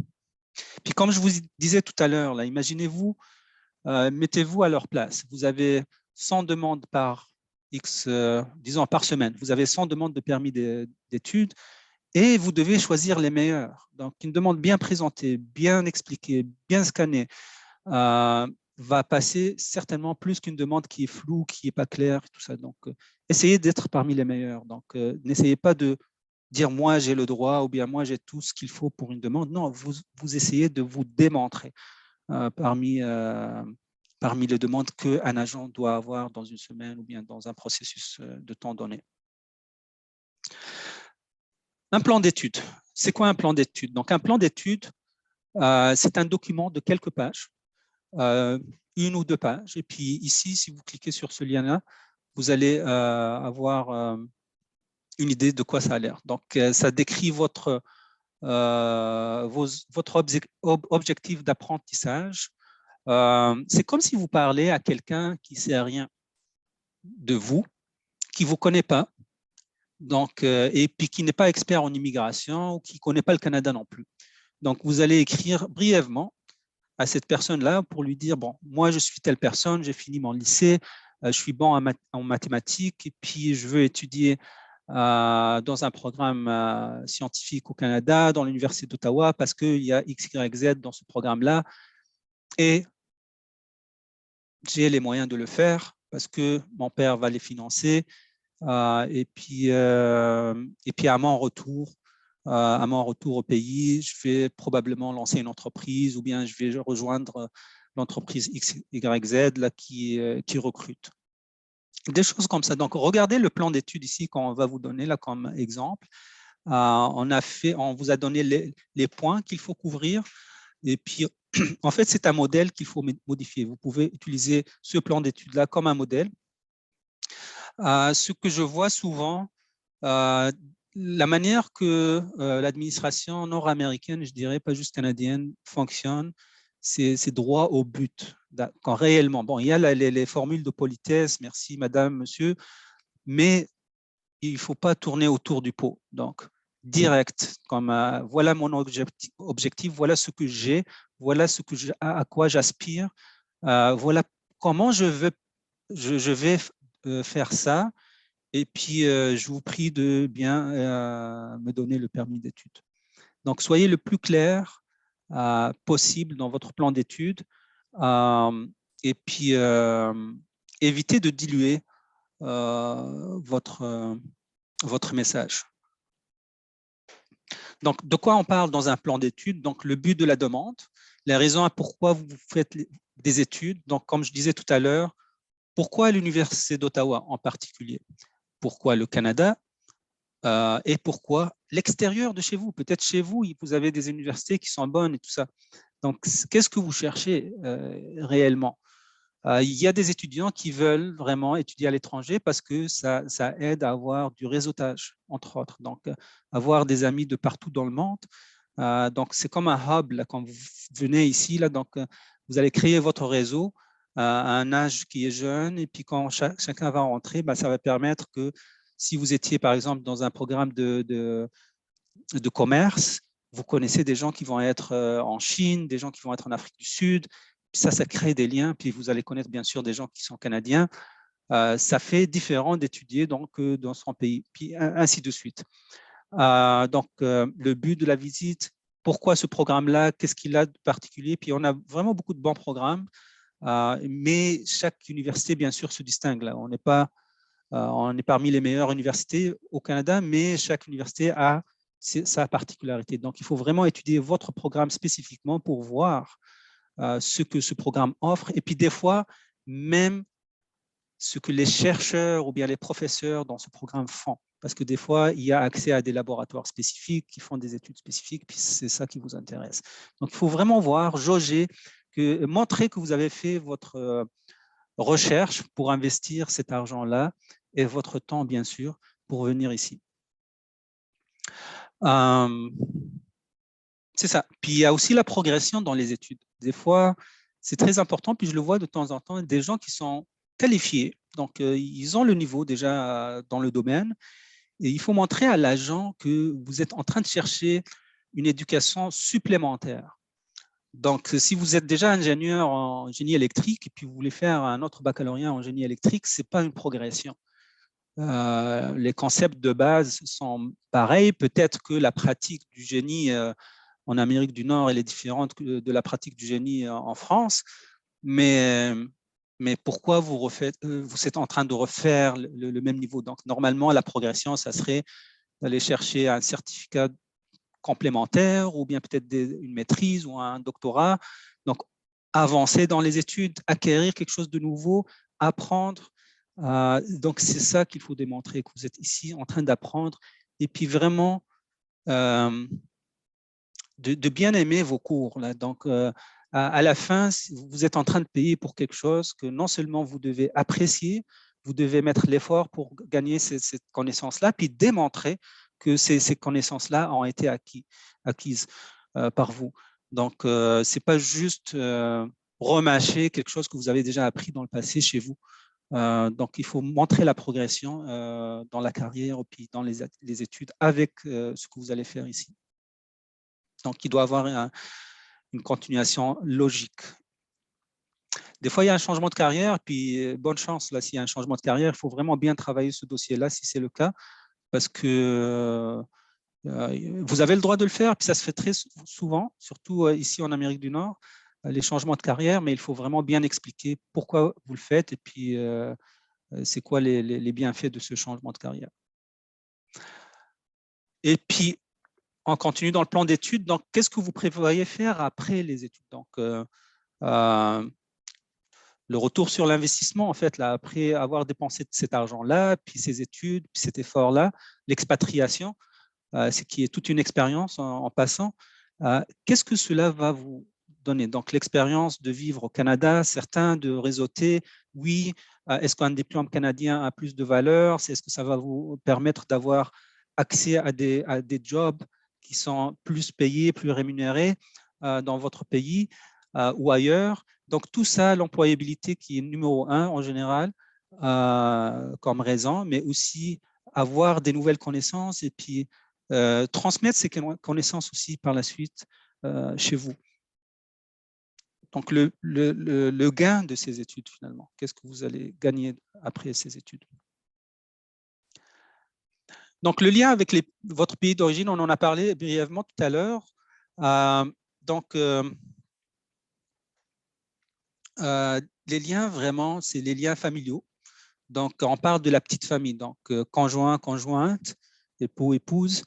Puis comme je vous disais tout à l'heure, imaginez-vous mettez-vous à leur place. Vous avez 100 demandes par X, disons par semaine. Vous avez 100 demandes de permis d'études et vous devez choisir les meilleurs. Donc, une demande bien présentée, bien expliquée, bien scannée va passer certainement plus qu'une demande qui est floue, qui n'est pas claire, tout ça. Donc, essayez d'être parmi les meilleurs. Donc, n'essayez pas de dire moi j'ai le droit ou bien moi j'ai tout ce qu'il faut pour une demande. Non, vous essayez de vous démontrer parmi les demandes qu'un agent doit avoir dans une semaine ou bien dans un processus de temps donné. Un plan d'étude. C'est quoi un plan d'étude? Donc, un plan d'étude, c'est un document de quelques pages, une ou deux pages. Et puis ici, si vous cliquez sur ce lien-là, vous allez avoir une idée de quoi ça a l'air. Donc, ça décrit votre objectif d'apprentissage. C'est comme si vous parlez à quelqu'un qui ne sait rien de vous, qui ne vous connaît pas, donc, et puis qui n'est pas expert en immigration ou qui ne connaît pas le Canada non plus. Donc, vous allez écrire brièvement à cette personne-là pour lui dire, bon, moi, je suis telle personne, j'ai fini mon lycée, je suis bon en mathématiques et puis je veux étudier dans un programme scientifique au Canada, dans l'Université d'Ottawa, parce qu'il y a X, Y, Z dans ce programme-là. Et j'ai les moyens de le faire parce que mon père va les financer. Et puis à mon retour au pays, je vais probablement lancer une entreprise ou bien je vais rejoindre l'entreprise X, Y, Z là, qui recrute. Des choses comme ça. Donc, regardez le plan d'études ici qu'on va vous donner là comme exemple. On vous a donné les points qu'il faut couvrir. Et puis, en fait, c'est un modèle qu'il faut modifier. Vous pouvez utiliser ce plan d'études-là comme un modèle. Ce que je vois souvent, la manière que l'administration nord-américaine, je dirais pas juste canadienne, fonctionne, c'est droit au but. Quand réellement, bon, il y a les formules de politesse, merci madame, monsieur, mais il ne faut pas tourner autour du pot. Donc, direct, comme voilà mon objectif, voilà ce que j'ai, voilà à quoi j'aspire, voilà comment je vais faire ça. Et puis, je vous prie de bien me donner le permis d'études. Donc, soyez le plus clair possible dans votre plan d'études et puis évitez de diluer votre message. Donc, de quoi on parle dans un plan d'études? Donc, le but de la demande, les raisons à pourquoi vous faites des études. Donc, comme je disais tout à l'heure, pourquoi l'Université d'Ottawa en particulier? Pourquoi le Canada? Et pourquoi l'extérieur de chez vous? Peut-être chez vous, vous avez des universités qui sont bonnes et tout ça. Donc, qu'est-ce que vous cherchez réellement? Il y a des étudiants qui veulent vraiment étudier à l'étranger parce que ça aide à avoir du réseautage, entre autres. Donc, avoir des amis de partout dans le monde. Donc, c'est comme un hub là, quand vous venez ici. Là, donc, vous allez créer votre réseau à un âge qui est jeune. Et puis, quand chacun va rentrer, ça va permettre que si vous étiez, par exemple, dans un programme de commerce, vous connaissez des gens qui vont être en Chine, des gens qui vont être en Afrique du Sud. Ça crée des liens. Puis vous allez connaître bien sûr des gens qui sont canadiens. Ça fait différent d'étudier dans son pays, puis ainsi de suite. Donc, le but de la visite, pourquoi ce programme-là, qu'est-ce qu'il a de particulier? Puis on a vraiment beaucoup de bons programmes, mais chaque université, bien sûr, se distingue. Là. On est parmi les meilleures universités au Canada, mais chaque université a sa particularité. Donc, il faut vraiment étudier votre programme spécifiquement pour voir ce que ce programme offre. Et puis, des fois, même ce que les chercheurs ou bien les professeurs dans ce programme font. Parce que des fois, il y a accès à des laboratoires spécifiques qui font des études spécifiques, puis c'est ça qui vous intéresse. Donc, il faut vraiment voir, jauger, montrer que vous avez fait votre recherche pour investir cet argent-là et votre temps, bien sûr, pour venir ici. C'est ça. Puis, il y a aussi la progression dans les études. Des fois, c'est très important, puis je le vois de temps en temps, des gens qui sont qualifiés, donc ils ont le niveau déjà dans le domaine, et il faut montrer à l'agent que vous êtes en train de chercher une éducation supplémentaire. Donc, si vous êtes déjà ingénieur en génie électrique et puis vous voulez faire un autre baccalauréat en génie électrique, ce n'est pas une progression. Les concepts de base sont pareils. Peut-être que la pratique du génie en Amérique du Nord elle est différente de la pratique du génie en France, mais pourquoi vous êtes en train de refaire le même niveau? Donc, normalement, la progression, ça serait d'aller chercher un certificat complémentaire ou bien peut-être une maîtrise ou un doctorat. Donc, avancer dans les études, acquérir quelque chose de nouveau, apprendre. Donc, c'est ça qu'il faut démontrer, que vous êtes ici en train d'apprendre et puis vraiment de bien aimer vos cours. Là. Donc, à la fin, vous êtes en train de payer pour quelque chose que non seulement vous devez apprécier, vous devez mettre l'effort pour gagner cette connaissance-là, puis démontrer que ces connaissances-là ont été acquises par vous. Donc, ce n'est pas juste remâcher quelque chose que vous avez déjà appris dans le passé chez vous. Donc, il faut montrer la progression dans la carrière et puis dans les études avec ce que vous allez faire ici. Donc, il doit avoir une continuation logique. Des fois, il y a un changement de carrière, puis bonne chance, là, s'il y a un changement de carrière, il faut vraiment bien travailler ce dossier-là, si c'est le cas, parce que vous avez le droit de le faire, puis ça se fait très souvent, surtout ici en Amérique du Nord, les changements de carrière, mais il faut vraiment bien expliquer pourquoi vous le faites et puis c'est quoi les bienfaits de ce changement de carrière. Et puis, on continue dans le plan d'études. Donc, qu'est-ce que vous prévoyez faire après les études? Donc, le retour sur l'investissement, en fait, là, après avoir dépensé cet argent-là, puis ces études, puis cet effort-là, l'expatriation, ce qui est toute une expérience en passant, qu'est-ce que cela va vous donner? Donc, l'expérience de vivre au Canada, certains de réseauter, oui, est-ce qu'un diplôme canadien a plus de valeur? Est-ce que ça va vous permettre d'avoir accès à des jobs qui sont plus payés, plus rémunérés dans votre pays ou ailleurs? Donc, tout ça, l'employabilité qui est numéro un en général comme raison, mais aussi avoir des nouvelles connaissances et puis transmettre ces connaissances aussi par la suite chez vous. Donc, le gain de ces études, finalement, qu'est-ce que vous allez gagner après ces études? Donc, le lien avec votre pays d'origine, on en a parlé brièvement tout à l'heure. Donc, les liens, vraiment, c'est les liens familiaux. Donc, on parle de la petite famille, donc conjoint, conjointe, époux, épouse,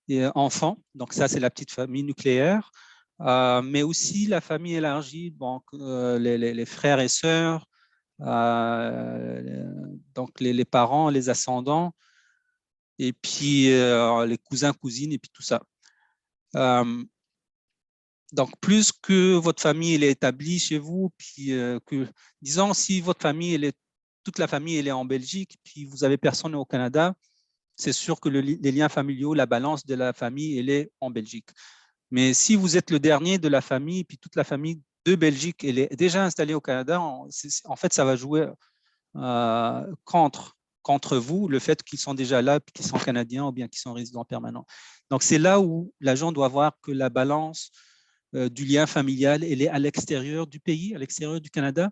et enfants. Donc, ça, c'est la petite famille nucléaire. Mais aussi la famille élargie, donc les frères et sœurs, donc les parents, les ascendants, et puis les cousins, cousines, et puis tout ça. Donc, plus que votre famille elle est établie chez vous, puis que, disons, si votre famille, toute la famille elle est en Belgique, puis vous avez personne au Canada, c'est sûr que les liens familiaux, la balance de la famille, elle est en Belgique. Mais si vous êtes le dernier de la famille, puis toute la famille de Belgique, elle est déjà installée au Canada, en fait, ça va jouer contre vous, le fait qu'ils sont déjà là, puis qu'ils sont canadiens ou bien qu'ils sont résidents permanents. Donc, c'est là où l'agent doit voir que la balance du lien familial, elle est à l'extérieur du pays, à l'extérieur du Canada.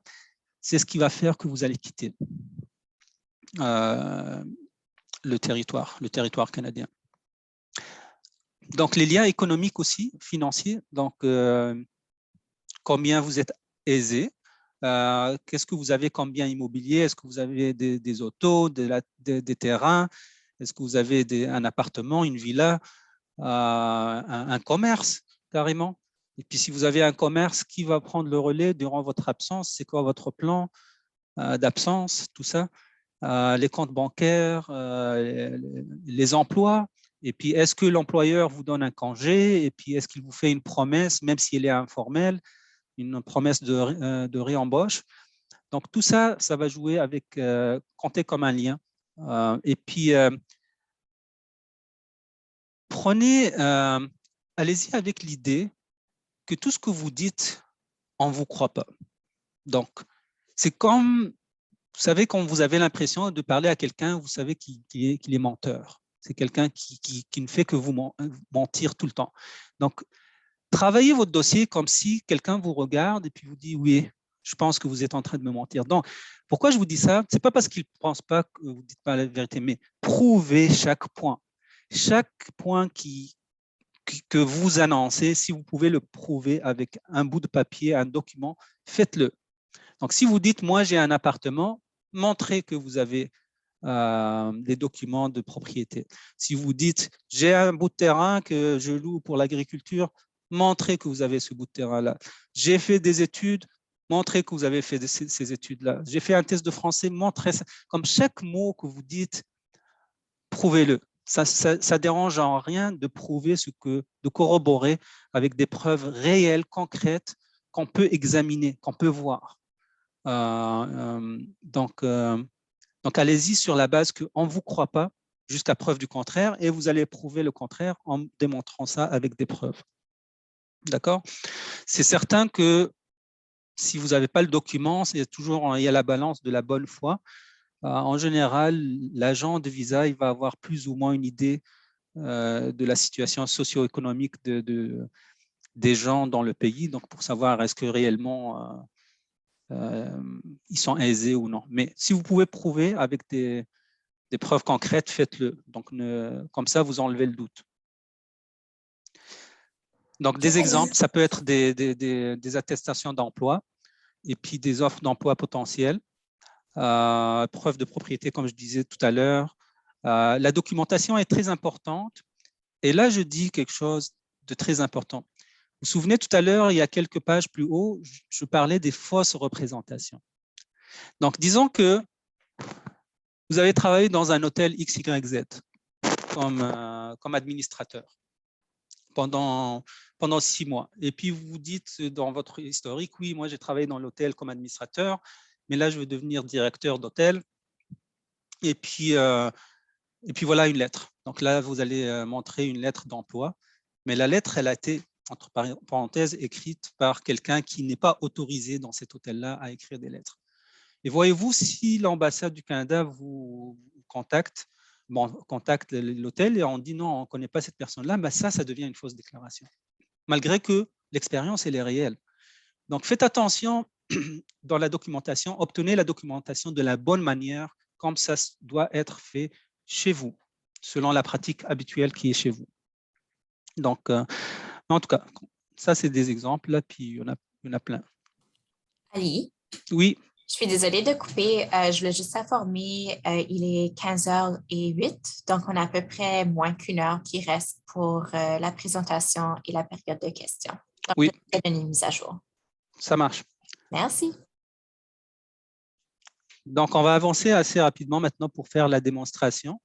C'est ce qui va faire que vous allez quitter le territoire canadien. Donc, les liens économiques aussi, financiers. Donc, combien vous êtes aisé, qu'est-ce que vous avez comme bien immobilier, est-ce que vous avez des autos, des terrains, est-ce que vous avez un appartement, une villa, un commerce carrément. Et puis si vous avez un commerce, qui va prendre le relais durant votre absence? C'est quoi votre plan d'absence, tout ça? Les comptes bancaires, les emplois. Et puis, est-ce que l'employeur vous donne un congé? Et puis, est-ce qu'il vous fait une promesse, même si elle est informelle, une promesse de réembauche? Donc, tout ça, ça va jouer avec, compter comme un lien. Et puis, allez-y avec l'idée que tout ce que vous dites, on ne vous croit pas. Donc, c'est comme, vous savez, quand vous avez l'impression de parler à quelqu'un, vous savez qu'il est menteur. C'est quelqu'un qui ne fait que vous mentir tout le temps. Donc, Travaillez votre dossier comme si quelqu'un vous regarde et puis vous dit « oui, je pense que vous êtes en train de me mentir ». Donc, pourquoi je vous dis ça? Ce n'est pas parce qu'il ne pense pas que vous ne dites pas la vérité, mais prouvez chaque point. Chaque point que vous annoncez, si vous pouvez le prouver avec un bout de papier, un document, faites-le. Donc, si vous dites « moi, j'ai un appartement », montrez que vous avez des documents de propriété. Si vous dites « j'ai un bout de terrain que je loue pour l'agriculture », montrez que vous avez ce bout de terrain-là. J'ai fait des études, montrez que vous avez fait ces études-là. J'ai fait un test de français, montrez ça. Comme chaque mot que vous dites, prouvez-le. Ça dérange en rien de prouver de corroborer avec des preuves réelles, concrètes, qu'on peut examiner, qu'on peut voir. Donc, allez-y sur la base qu'on ne vous croit pas, jusqu'à preuve du contraire, et vous allez prouver le contraire en démontrant ça avec des preuves. D'accord? C'est certain que si vous n'avez pas le document, il y a la balance de la bonne foi. En général, l'agent de visa, il va avoir plus ou moins une idée de la situation socio-économique des gens dans le pays, donc pour savoir est-ce que réellement ils sont aisés ou non. Mais si vous pouvez prouver avec des preuves concrètes, faites-le. Donc, comme ça, vous enlevez le doute. Donc, des exemples, ça peut être des attestations d'emploi et puis des offres d'emploi potentielles, preuve de propriété, comme je disais tout à l'heure. La documentation est très importante. Et là, je dis quelque chose de très important. Vous vous souvenez, tout à l'heure, il y a quelques pages plus haut, je parlais des fausses représentations. Donc, disons que vous avez travaillé dans un hôtel XYZ comme administrateur pendant 6 mois. Et puis, vous vous dites dans votre historique, oui, moi, j'ai travaillé dans l'hôtel comme administrateur, mais là, je veux devenir directeur d'hôtel. Et puis voilà une lettre. Donc là, vous allez montrer une lettre d'emploi. Mais la lettre, elle a été, entre parenthèses, écrite par quelqu'un qui n'est pas autorisé dans cet hôtel-là à écrire des lettres. Et voyez-vous, si l'ambassade du Canada vous contacte l'hôtel et on dit non, on ne connaît pas cette personne-là, ben ça devient une fausse déclaration. Malgré que l'expérience, elle est réelle. Donc, faites attention dans la documentation, obtenez la documentation de la bonne manière, comme ça doit être fait chez vous, selon la pratique habituelle qui est chez vous. Donc, en tout cas, ça, c'est des exemples, là, puis il y en a plein. Ali, Oui. je suis désolée de couper. Je voulais juste informer, il est 15h08, donc on a à peu près moins qu'1 heure qui reste pour la présentation et la période de questions. Donc, oui. Je vais donner une mise à jour. Ça marche. Merci. Donc, on va avancer assez rapidement maintenant pour faire la démonstration.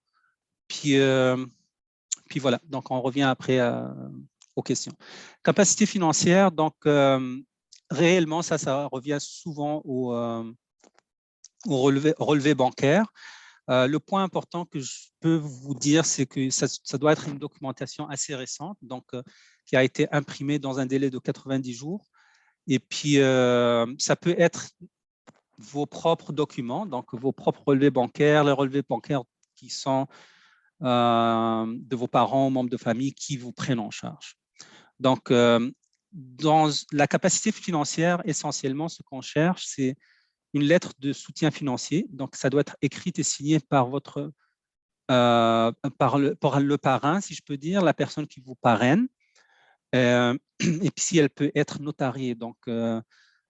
Puis voilà, donc on revient après aux questions. Capacité financière, donc réellement, ça revient souvent au relevé bancaire. Le point important que je peux vous dire, c'est que ça doit être une documentation assez récente, donc qui a été imprimée dans un délai de 90 jours. Et puis, ça peut être vos propres documents, donc vos propres relevés bancaires, les relevés bancaires qui sont de vos parents, membres de famille qui vous prennent en charge. Donc, dans la capacité financière, essentiellement, ce qu'on cherche, c'est une lettre de soutien financier. Donc, ça doit être écrite et signée par par le parrain, si je peux dire, la personne qui vous parraine. Et puis, si elle peut être notariée. Donc,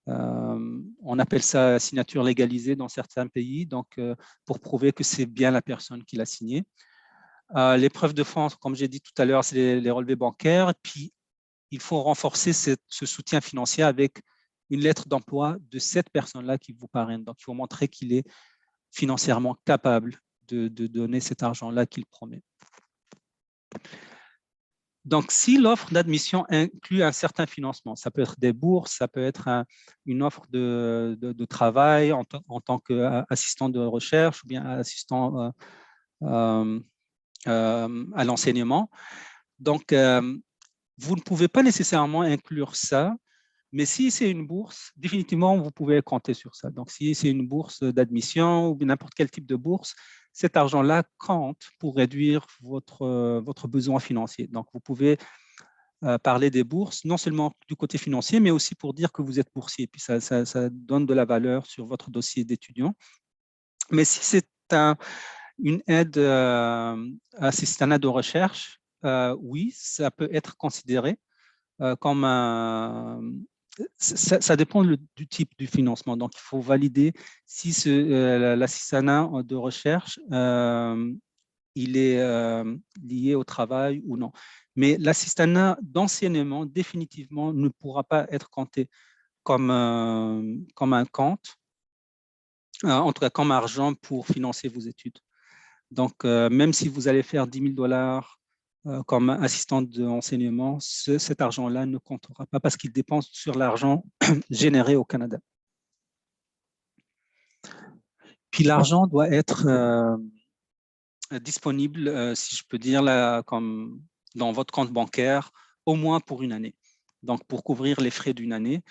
on appelle ça signature légalisée dans certains pays, donc pour prouver que c'est bien la personne qui l'a signé. Les preuves de fonds, comme j'ai dit tout à l'heure, c'est les relevés bancaires. Puis, il faut renforcer ce soutien financier avec une lettre d'emploi de cette personne-là qui vous parraine. Donc, il faut montrer qu'il est financièrement capable de donner cet argent-là qu'il promet. Donc, si l'offre d'admission inclut un certain financement, ça peut être des bourses, ça peut être une offre de travail en tant qu'assistant de recherche ou bien assistant à l'enseignement. Donc, vous ne pouvez pas nécessairement inclure ça, mais si c'est une bourse, définitivement, vous pouvez compter sur ça. Donc, si c'est une bourse d'admission ou n'importe quel type de bourse, cet argent-là compte pour réduire votre besoin financier. Donc, vous pouvez parler des bourses, non seulement du côté financier, mais aussi pour dire que vous êtes boursier. Puis ça donne de la valeur sur votre dossier d'étudiant. Mais si c'est une aide assistanat de recherche, oui, ça peut être considéré comme ça dépend du type du financement. Donc, il faut valider si l'assistanat de recherche il est lié au travail ou non. Mais l'assistanat d'enseignement, définitivement, ne pourra pas être compté comme un compte, en tout cas comme argent pour financer vos études. Donc, même si vous allez faire 10 000 $ comme assistante d'enseignement, cet argent-là ne comptera pas parce qu'il dépend sur l'argent généré au Canada. Puis l'argent doit être disponible, si je peux dire, là, comme dans votre compte bancaire, au moins pour une année. Donc, pour couvrir les frais d'une année,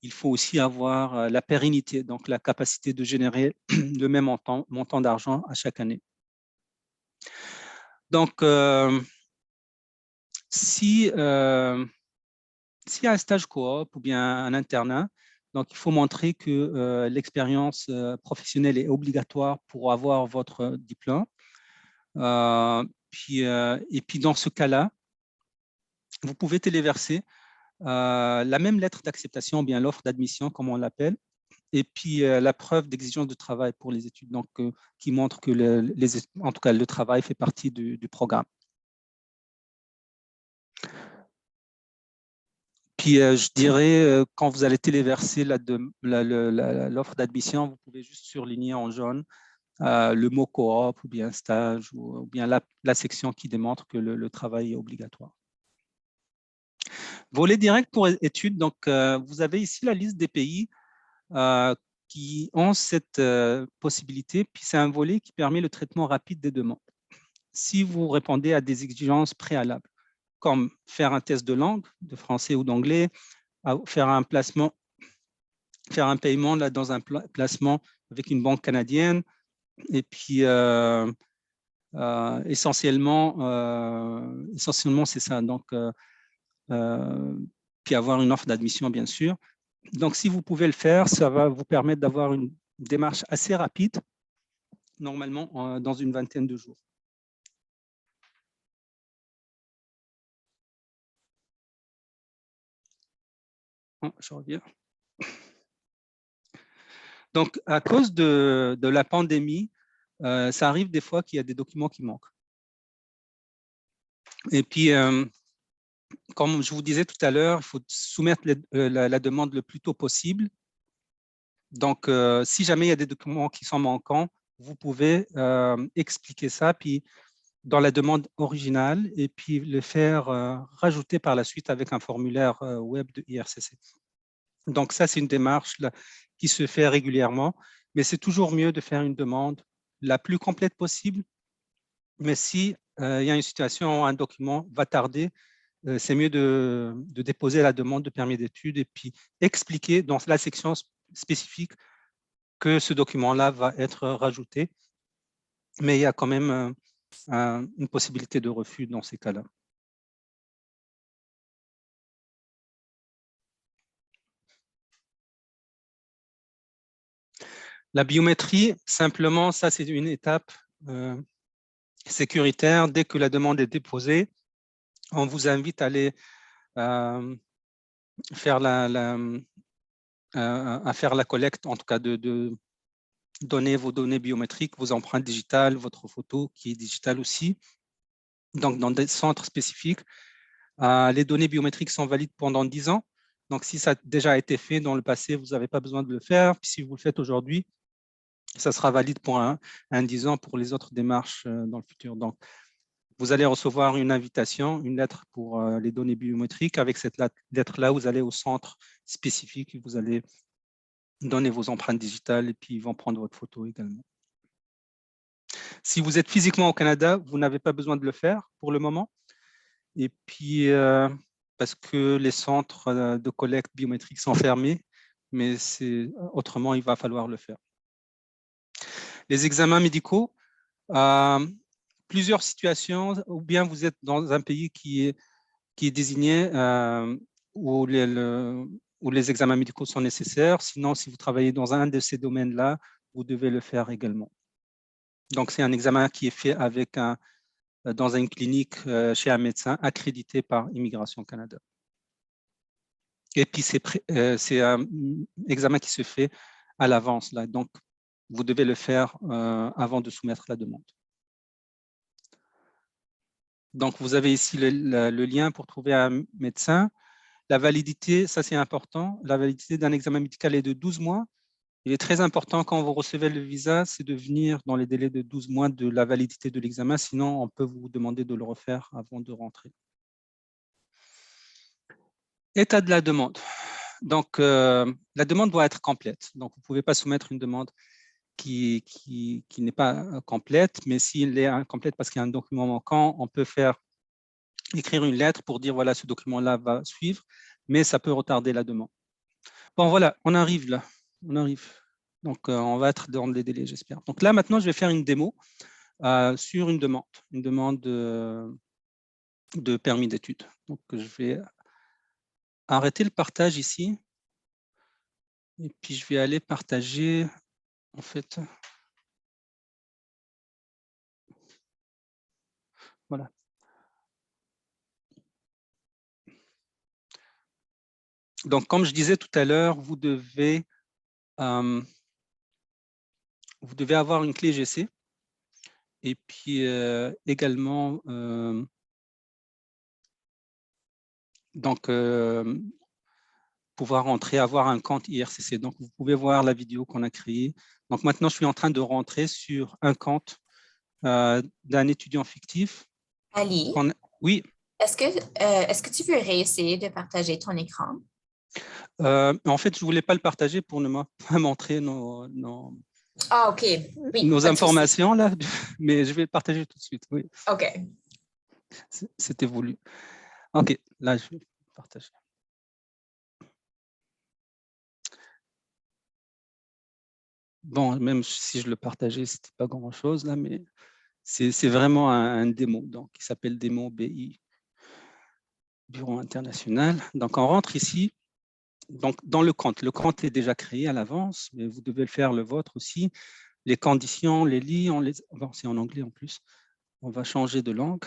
il faut aussi avoir la pérennité, donc la capacité de générer le même montant d'argent à chaque année. Donc, s'il y a un stage coop ou bien un internat, donc il faut montrer que l'expérience professionnelle est obligatoire pour avoir votre diplôme. Et puis, dans ce cas-là, vous pouvez téléverser la même lettre d'acceptation, bien l'offre d'admission, comme on l'appelle, et puis la preuve d'exigence de travail pour les études, donc qui montre que en tout cas, le travail fait partie du programme. Puis, je dirais, quand vous allez téléverser l'offre d'admission, vous pouvez juste surligner en jaune le mot coop ou bien stage ou bien la section qui démontre que le travail est obligatoire. Volet direct pour études. Donc, vous avez ici la liste des pays qui ont cette possibilité. Puis, c'est un volet qui permet le traitement rapide des demandes. Si vous répondez à des exigences préalables, comme faire un test de langue, de français ou d'anglais, faire un paiement là, dans un placement avec une banque canadienne, et puis essentiellement, c'est ça. Donc, puis avoir une offre d'admission, bien sûr. Donc, si vous pouvez le faire, ça va vous permettre d'avoir une démarche assez rapide, normalement dans une vingtaine de jours. Je reviens. Donc, à cause de la pandémie, ça arrive des fois qu'il y a des documents qui manquent. Et puis, comme je vous disais tout à l'heure, il faut soumettre la demande le plus tôt possible. Donc, si jamais il y a des documents qui sont manquants, vous pouvez expliquer ça puis dans la demande originale et puis le faire rajouter par la suite avec un formulaire web de IRCC. Donc, ça, c'est une démarche là, qui se fait régulièrement, mais c'est toujours mieux de faire une demande la plus complète possible. Mais si il y a une situation où un document va tarder, c'est mieux de déposer la demande de permis d'études et puis expliquer dans la section spécifique que ce document-là va être rajouté. Mais il y a quand même une possibilité de refus dans ces cas-là. La biométrie, simplement, ça, c'est une étape sécuritaire. Dès que la demande est déposée, on vous invite à aller faire à faire la collecte, en tout cas de donner vos données biométriques, vos empreintes digitales, votre photo qui est digitale aussi. Donc, dans des centres spécifiques, les données biométriques sont valides pendant 10 ans. Donc, si ça a déjà été fait dans le passé, vous n'avez pas besoin de le faire. Puis, si vous le faites aujourd'hui, ça sera valide pour un 10 ans pour les autres démarches dans le futur. Donc, vous allez recevoir une invitation, une lettre pour les données biométriques. Avec cette lettre-là, vous allez au centre spécifique et vous allez donner vos empreintes digitales et puis ils vont prendre votre photo également. Si vous êtes physiquement au Canada, vous n'avez pas besoin de le faire pour le moment. Et puis, parce que les centres de collecte biométrique sont fermés, mais autrement, il va falloir le faire. Les examens médicaux, plusieurs situations, ou bien vous êtes dans un pays qui qui est désigné où les examens médicaux sont nécessaires. Sinon, si vous travaillez dans un de ces domaines-là, vous devez le faire également. Donc, c'est un examen qui est fait dans une clinique chez un médecin accrédité par Immigration Canada. Et puis, c'est un examen qui se fait à l'avance. Donc, vous devez le faire avant de soumettre la demande. Donc, vous avez ici le lien pour trouver un médecin. La validité, ça c'est important, la validité d'un examen médical est de 12 mois. Il est très important quand vous recevez le visa, c'est de venir dans les délais de 12 mois de la validité de l'examen, sinon on peut vous demander de le refaire avant de rentrer. État de la demande. Donc, la demande doit être complète. Donc, vous ne pouvez pas soumettre une demande qui n'est pas complète, mais s'il est incomplète parce qu'il y a un document manquant, on peut écrire une lettre pour dire, voilà, ce document-là va suivre, mais ça peut retarder la demande. Bon, voilà, on arrive là. On arrive. Donc, on va être dans les délais, j'espère. Donc là, maintenant, je vais faire une démo sur une demande de permis d'études. Donc, je vais arrêter le partage ici. Et puis, je vais aller partager, en fait. Voilà. Donc, comme je disais tout à l'heure, vous devez avoir une clé GC et puis également pouvoir entrer, avoir un compte IRCC. Donc, vous pouvez voir la vidéo qu'on a créée. Donc, maintenant, je suis en train de rentrer sur un compte d'un étudiant fictif. Ali, Oui. est-ce que tu veux réessayer de partager ton écran? En fait, je ne voulais pas le partager pour ne pas montrer nos OK. Oui, nos informations, là, mais je vais le partager tout de suite. Oui. OK. C'était voulu. OK, là, je vais partager. Bon, même si je le partageais, ce n'était pas grand-chose, là, mais c'est vraiment un démo, donc, qui s'appelle démo BI, Bureau international. Donc, on rentre ici. Donc, dans le compte est déjà créé à l'avance, mais vous devez le faire le vôtre aussi. Les conditions, les lits, bon, c'est en anglais en plus. On va changer de langue.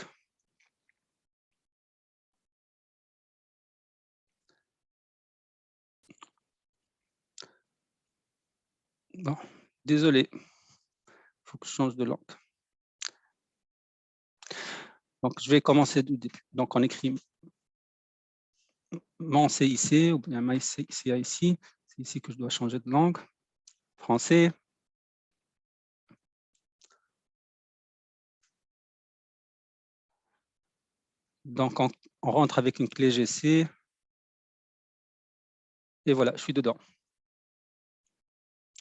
Bon, désolé, il faut que je change de langue. Donc, je vais commencer du début. Donc, on écrit mon CIC ou bien my CIC ici. C'est ici que je dois changer de langue. Français. Donc, on rentre avec une clé GC. Et voilà, je suis dedans.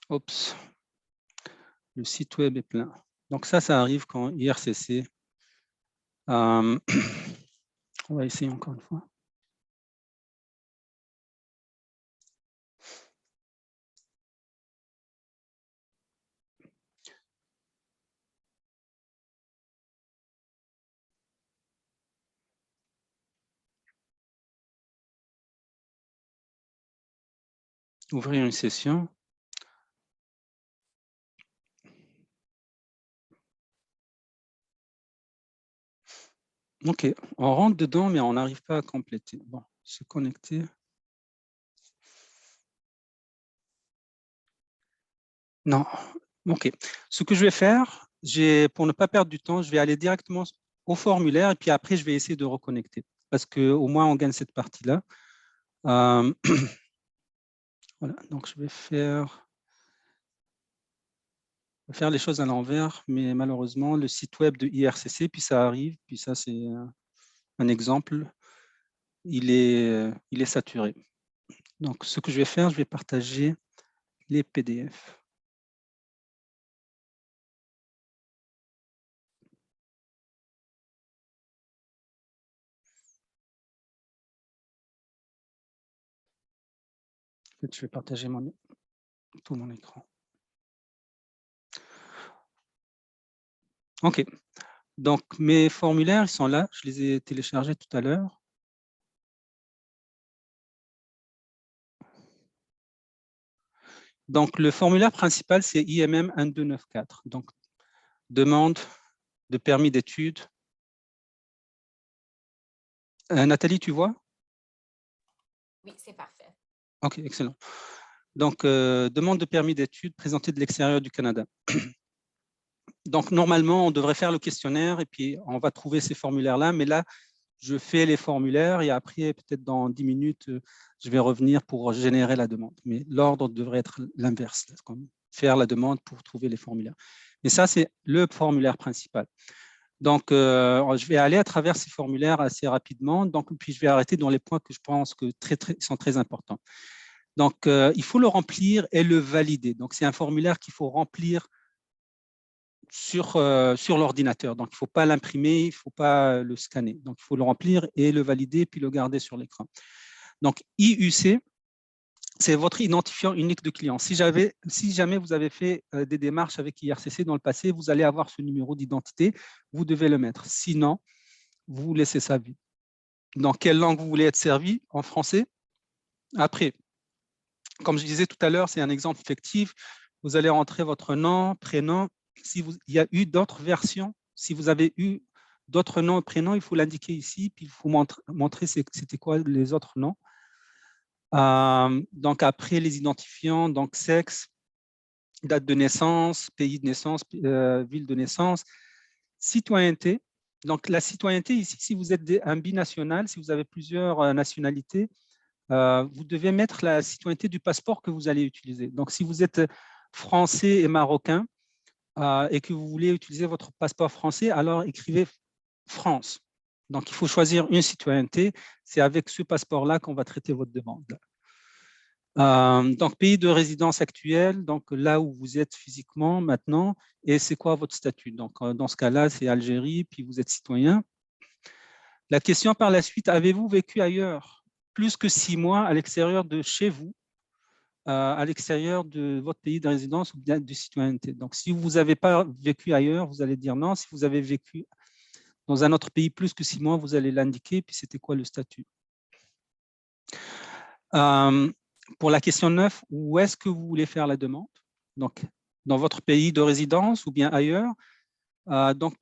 Oups. Le site web est plein. Donc, ça arrive quand IRCC. On va essayer encore une fois. Ouvrir une session. OK, on rentre dedans, mais on n'arrive pas à compléter. Bon, se connecter. Non, OK. Ce que je vais faire, pour ne pas perdre du temps, je vais aller directement au formulaire et puis après, je vais essayer de reconnecter parce qu'au moins, on gagne cette partie-là. Voilà, donc je vais faire les choses à l'envers, mais malheureusement, le site web de IRCC, puis ça arrive, puis ça, c'est un exemple, il est saturé. Donc, ce que je vais faire, je vais partager les PDF. En fait, je vais partager tout mon écran. OK. Donc, mes formulaires, ils sont là. Je les ai téléchargés tout à l'heure. Donc, le formulaire principal, c'est IMM 1294. Donc, demande de permis d'études. Nathalie, tu vois? Oui, c'est parfait. OK, excellent. Donc, demande de permis d'études présentée de l'extérieur du Canada. Donc, normalement, on devrait faire le questionnaire et puis on va trouver ces formulaires-là. Mais là, je fais les formulaires et après, peut-être dans 10 minutes, je vais revenir pour générer la demande. Mais l'ordre devrait être l'inverse, faire la demande pour trouver les formulaires. Mais ça, c'est le formulaire principal. Donc, je vais aller à travers ces formulaires assez rapidement. Donc, puis je vais arrêter dans les points que je pense que sont très importants. Donc, il faut le remplir et le valider. Donc, c'est un formulaire qu'il faut remplir sur l'ordinateur. Donc, il ne faut pas l'imprimer, il ne faut pas le scanner. Donc, il faut le remplir et le valider, puis le garder sur l'écran. Donc, IUC, c'est votre identifiant unique de client. Si jamais vous avez fait des démarches avec IRCC dans le passé, vous allez avoir ce numéro d'identité, vous devez le mettre. Sinon, vous laissez ça vide. Dans quelle langue vous voulez être servi? En français? Après, comme je disais tout à l'heure, c'est un exemple fictif. Vous allez rentrer votre nom, prénom. Il y a eu d'autres versions, si vous avez eu d'autres noms et prénoms, il faut l'indiquer ici, puis il faut montrer c'était quoi les autres noms. Donc après, les identifiants, donc sexe, date de naissance, pays de naissance, ville de naissance, citoyenneté. Donc la citoyenneté ici, si vous êtes un binational, si vous avez plusieurs nationalités, vous devez mettre la citoyenneté du passeport que vous allez utiliser. Donc si vous êtes français et marocain et que vous voulez utiliser votre passeport français, alors écrivez France. Donc il faut choisir une citoyenneté. C'est avec ce passeport-là qu'on va traiter votre demande. Donc, pays de résidence actuelle, donc là où vous êtes physiquement maintenant, et c'est quoi votre statut? Donc, dans ce cas-là, c'est Algérie, puis vous êtes citoyen. La question par la suite, avez-vous vécu ailleurs plus que 6 mois à l'extérieur de chez vous, à l'extérieur de votre pays de résidence ou bien de citoyenneté? Donc, si vous n'avez pas vécu ailleurs, vous allez dire non. Si vous avez vécu dans un autre pays plus que 6 mois, vous allez l'indiquer, puis c'était quoi le statut? Pour la question 9, où est-ce que vous voulez faire la demande? Donc, dans votre pays de résidence ou bien ailleurs. Donc,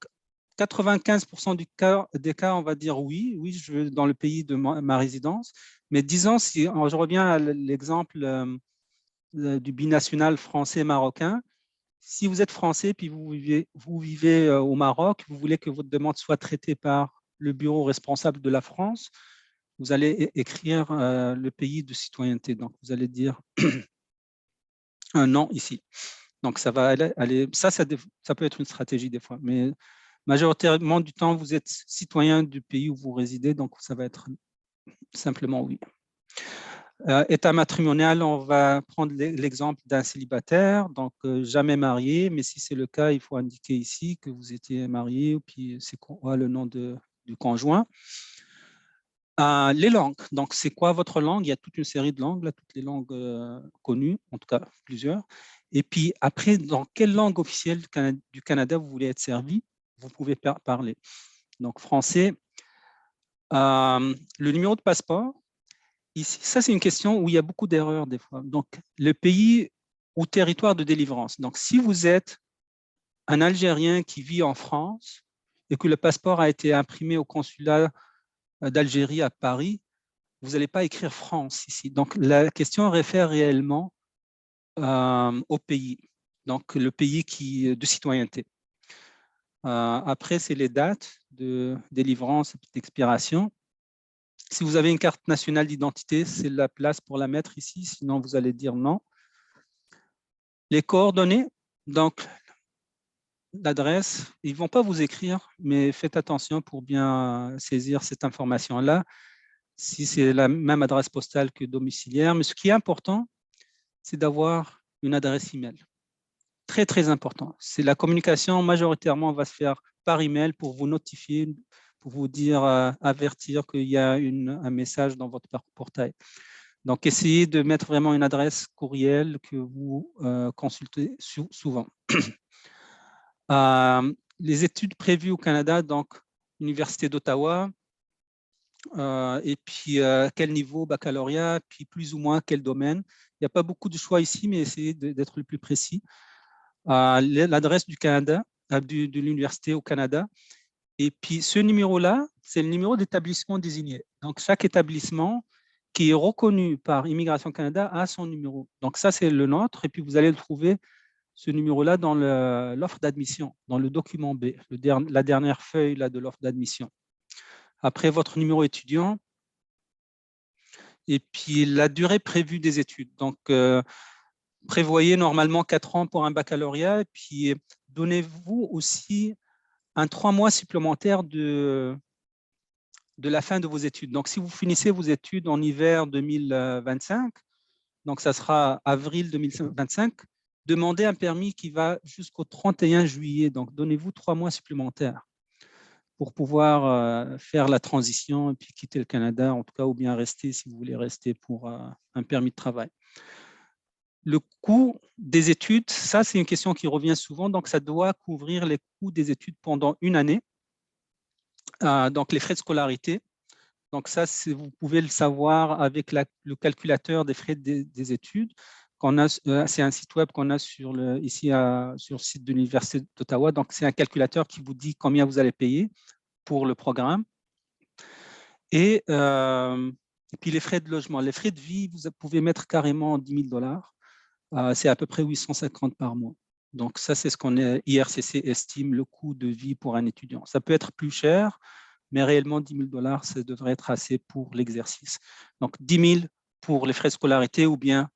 95% des cas, on va dire oui, je veux dans le pays de ma résidence. Mais disons, si je reviens à l'exemple du binational français-marocain, si vous êtes français puis vous vivez au Maroc, vous voulez que votre demande soit traitée par le bureau responsable de la France, vous allez écrire le pays de citoyenneté. Donc, vous allez dire un nom ici. Donc, ça va aller. Ça peut être une stratégie des fois, mais majoritairement du temps, vous êtes citoyen du pays où vous résidez, donc ça va être simplement oui. État matrimonial, on va prendre l'exemple d'un célibataire, donc jamais marié, mais si c'est le cas, il faut indiquer ici que vous étiez marié, puis c'est quoi le nom du conjoint. Les langues, donc c'est quoi votre langue? Il y a toute une série de langues, là, toutes les langues connues, en tout cas plusieurs. Et puis après, dans quelle langue officielle du Canada vous voulez être servi? Vous pouvez parler. Donc français. Le numéro de passeport, ici, ça c'est une question où il y a beaucoup d'erreurs des fois. Donc le pays ou territoire de délivrance. Donc si vous êtes un Algérien qui vit en France et que le passeport a été imprimé au consulat d'Algérie à Paris, vous n'allez pas écrire France ici. Donc, la question réfère réellement au pays, donc le pays de citoyenneté. Après, c'est les dates de délivrance et d'expiration. Si vous avez une carte nationale d'identité, c'est la place pour la mettre ici, sinon vous allez dire non. Les coordonnées, donc l'adresse, ils ne vont pas vous écrire, mais faites attention pour bien saisir cette information-là, si c'est la même adresse postale que domiciliaire. Mais ce qui est important, c'est d'avoir une adresse email. Très, très important. C'est la communication, majoritairement, va se faire par email pour vous notifier, pour vous dire, avertir qu'il y a un message dans votre portail. Donc, essayez de mettre vraiment une adresse courriel que vous consultez souvent. Les études prévues au Canada, donc, Université d'Ottawa, Et puis quel niveau baccalauréat, puis plus ou moins quel domaine. Il n'y a pas beaucoup de choix ici, mais essayez d'être le plus précis. L'adresse du Canada, de l'université au Canada. Et puis ce numéro-là, c'est le numéro d'établissement désigné. Donc chaque établissement qui est reconnu par Immigration Canada a son numéro. Donc ça, c'est le nôtre. Et puis vous allez le trouver, ce numéro-là, dans l'offre d'admission, dans le document B, la dernière feuille là, de l'offre d'admission. Après votre numéro étudiant, et puis la durée prévue des études. Donc, prévoyez normalement 4 ans pour un baccalauréat, et puis donnez-vous aussi un 3 mois supplémentaire de la fin de vos études. Donc, si vous finissez vos études en hiver 2025, donc ça sera avril 2025, demandez un permis qui va jusqu'au 31 juillet. Donc, donnez-vous 3 mois supplémentaires pour pouvoir faire la transition et puis quitter le Canada, en tout cas, ou bien rester si vous voulez rester pour un permis de travail. Le coût des études, ça, c'est une question qui revient souvent. Donc, ça doit couvrir les coûts des études pendant une année. Donc, les frais de scolarité. Donc, ça, vous pouvez le savoir avec le calculateur des frais des études. C'est un site web qu'on a ici sur le site de l'Université d'Ottawa. Donc, c'est un calculateur qui vous dit combien vous allez payer pour le programme. Et puis, les frais de logement. Les frais de vie, vous pouvez mettre carrément 10 000 $. C'est à peu près 850 par mois. Donc, ça, c'est ce qu'on IRCC estime le coût de vie pour un étudiant. Ça peut être plus cher, mais réellement, 10 000 $, ça devrait être assez pour l'exercice. Donc, 10 000 pour les frais de scolarité ou bien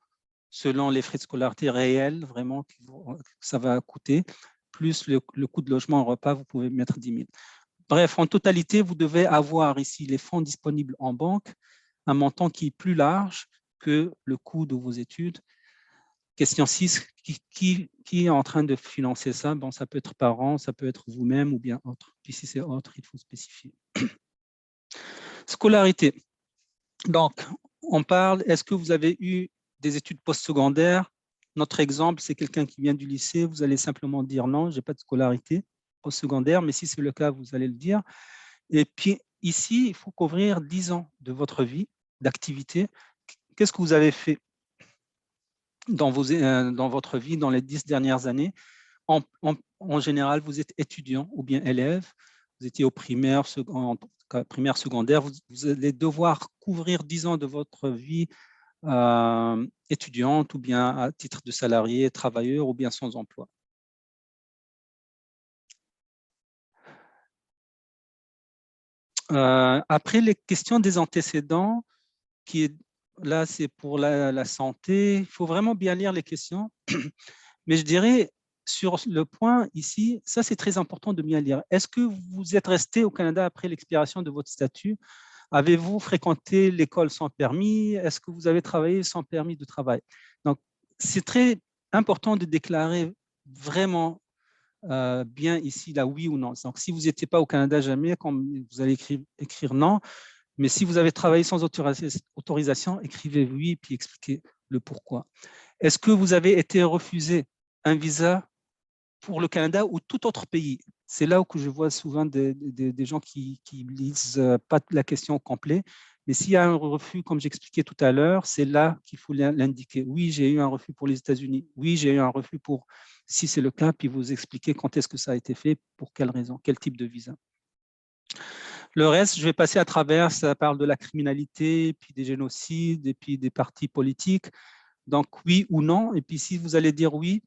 selon les frais de scolarité réels, vraiment, que ça va coûter, plus le coût de logement en repas, vous pouvez mettre 10 000. Bref, en totalité, vous devez avoir ici les fonds disponibles en banque, un montant qui est plus large que le coût de vos études. Question 6, qui est en train de financer ça? Bon, ça peut être parents, ça peut être vous-même ou bien autre. Puis si c'est autre, il faut spécifier. Scolarité. Donc, on parle, est-ce que vous avez eu des études postsecondaires? Notre exemple, c'est quelqu'un qui vient du lycée. Vous allez simplement dire non, je n'ai pas de scolarité postsecondaire, mais si c'est le cas, vous allez le dire. Et puis ici, il faut couvrir 10 ans de votre vie d'activité. Qu'est-ce que vous avez fait dans votre vie dans les 10 dernières années? En général, vous êtes étudiant ou bien élève, vous étiez au primaire, secondaire, vous allez devoir couvrir 10 ans de votre vie étudiante ou bien à titre de salarié, travailleur ou bien sans emploi. Après, les questions des antécédents, là, c'est pour la santé. Il faut vraiment bien lire les questions. Mais je dirais, sur le point ici, ça c'est très important de bien lire. Est-ce que vous êtes resté au Canada après l'expiration de votre statut? Avez-vous fréquenté l'école sans permis? Est-ce que vous avez travaillé sans permis de travail? Donc, c'est très important de déclarer vraiment bien ici, là, oui ou non. Donc, si vous n'étiez pas au Canada jamais, vous allez écrire non. Mais si vous avez travaillé sans autorisation, écrivez oui, puis expliquez le pourquoi. Est-ce que vous avez été refusé un visa pour le Canada ou tout autre pays? C'est là où je vois souvent des gens qui ne lisent pas la question au complet. Mais s'il y a un refus, comme j'expliquais tout à l'heure, c'est là qu'il faut l'indiquer. Oui, j'ai eu un refus pour les États-Unis. Oui, j'ai eu un refus pour, si c'est le cas, puis vous expliquez quand est-ce que ça a été fait, pour quelle raison, quel type de visa. Le reste, je vais passer à travers, ça parle de la criminalité, puis des génocides, et puis des partis politiques. Donc, oui ou non. Et puis, si vous allez dire oui,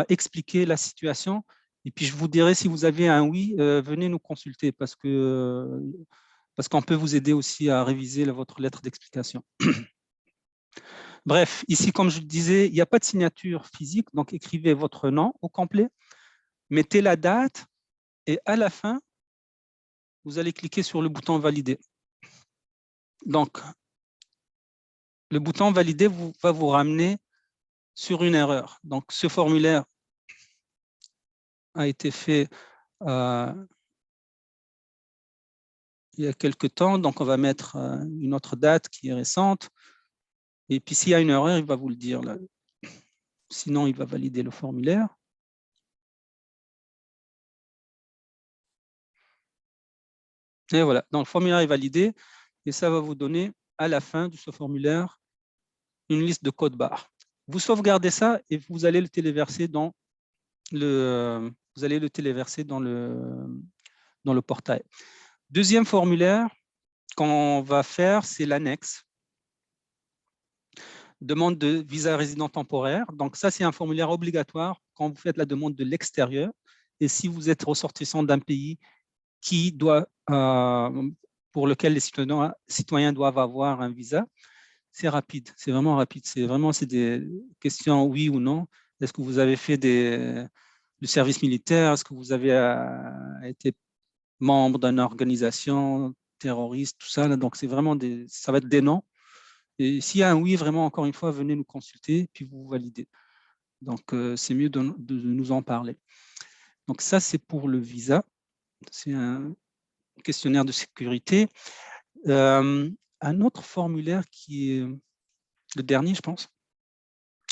expliquer la situation. Et puis, je vous dirai si vous avez un oui, venez nous consulter parce qu'on peut vous aider aussi à réviser votre lettre d'explication. Bref, ici, comme je le disais, il n'y a pas de signature physique, donc écrivez votre nom au complet, mettez la date et à la fin, vous allez cliquer sur le bouton « Valider ». Donc, le bouton « Valider » va vous ramener sur une erreur. Donc, ce formulaire a été fait il y a quelques temps, donc on va mettre une autre date qui est récente. Et puis, s'il y a une erreur, il va vous le dire. Là. Sinon, il va valider le formulaire. Et voilà, donc le formulaire est validé et ça va vous donner à la fin de ce formulaire une liste de codes barres. Vous sauvegardez ça et vous allez le téléverser dans le portail. Deuxième formulaire qu'on va faire, c'est l'annexe. Demande de visa résident temporaire. Donc ça, c'est un formulaire obligatoire quand vous faites la demande de l'extérieur. Et si vous êtes ressortissant d'un pays pour lequel les citoyens doivent avoir un visa, c'est rapide, c'est vraiment rapide. C'est des questions oui ou non. Est-ce que vous avez fait du service militaire? Est-ce que vous avez été membre d'une organisation terroriste, tout ça là. Donc c'est vraiment ça va être des noms. Et s'il y a un oui, vraiment, encore une fois, venez nous consulter, puis vous validez. Donc c'est mieux de nous en parler. Donc ça, c'est pour le visa. C'est un questionnaire de sécurité. Un autre formulaire qui est le dernier, je pense,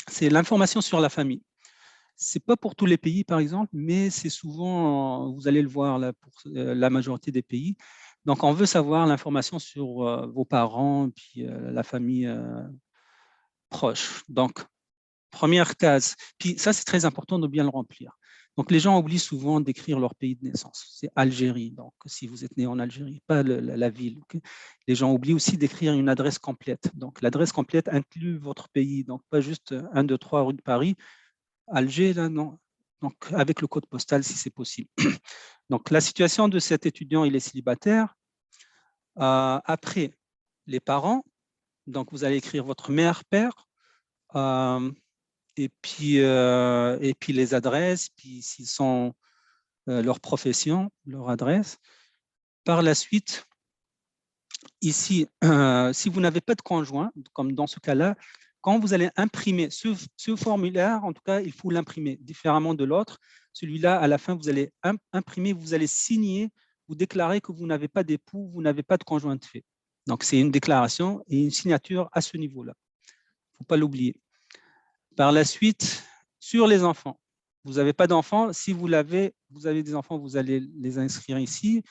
c'est l'information sur la famille. C'est pas pour tous les pays, par exemple, mais c'est souvent, vous allez le voir là, pour la majorité des pays. Donc, on veut savoir l'information sur vos parents, puis la famille proche. Donc, première case. Puis ça, c'est très important de bien le remplir. Donc, les gens oublient souvent d'écrire leur pays de naissance. C'est Algérie. Donc, si vous êtes né en Algérie, pas la ville. Okay. Les gens oublient aussi d'écrire une adresse complète. Donc, l'adresse complète inclut votre pays. Donc, pas juste 1, 2, 3 rue de Paris. Alger, là, non. Donc, avec le code postal, si c'est possible. Donc, la situation de cet étudiant, il est célibataire. Après, les parents. Donc, vous allez écrire votre mère, père. Et puis les adresses, puis s'ils sont leur profession, leur adresse. Par la suite, ici, si vous n'avez pas de conjoint, comme dans ce cas-là, quand vous allez imprimer ce formulaire, en tout cas, il faut l'imprimer différemment de l'autre. Celui-là, à la fin, vous allez imprimer, vous allez signer, vous déclarer que vous n'avez pas d'époux, vous n'avez pas de conjoint de fait. Donc, c'est une déclaration et une signature à ce niveau-là. Il ne faut pas l'oublier. Par la suite, sur les enfants. Vous n'avez pas d'enfants. Si vous avez des enfants, vous allez les inscrire ici.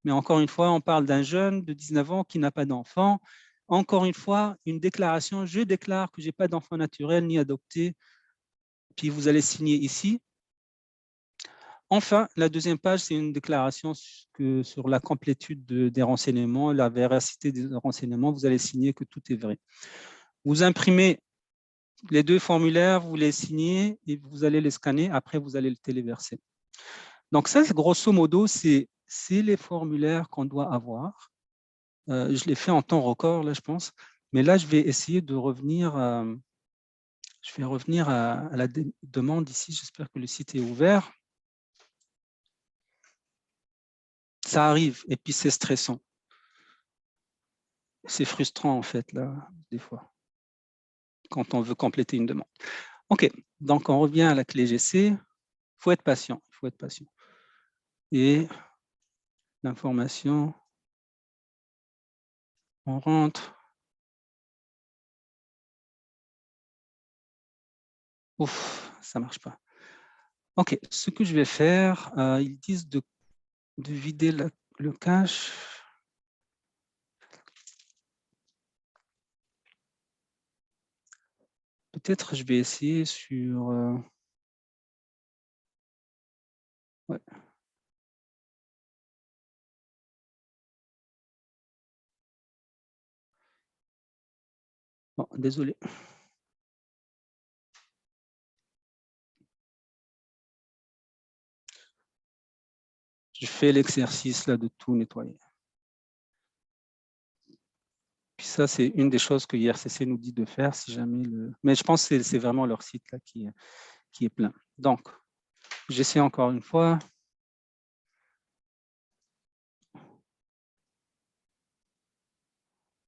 Mais encore une fois, on parle d'un jeune de 19 ans qui n'a pas d'enfant. Encore une fois, une déclaration, je déclare que je n'ai pas d'enfant naturel ni adopté. Puis vous allez signer ici. Enfin, la deuxième page, c'est une déclaration sur la complétude des renseignements, la véracité des renseignements. Vous allez signer que tout est vrai. Vous imprimez les deux formulaires, vous les signez et vous allez les scanner. Après, vous allez le téléverser. Donc ça, grosso modo, c'est les formulaires qu'on doit avoir. Je l'ai fait en temps record, là, je pense. Mais là, je vais essayer de revenir, à la demande ici. J'espère que le site est ouvert. Ça arrive et puis c'est stressant. C'est frustrant, en fait, là, des fois, quand on veut compléter une demande. OK, donc on revient à la clé GC. Il faut être patient, il faut être patient. Et l'information, on rentre. Ouf, ça ne marche pas. OK, ce que je vais faire, ils disent de vider le cache. Peut-être je vais essayer sur... ouais. Bon, désolé. Je fais l'exercice là de tout nettoyer. Puis ça, c'est une des choses que IRCC nous dit de faire si jamais le... Mais je pense que c'est vraiment leur site là qui est plein. Donc, j'essaie encore une fois.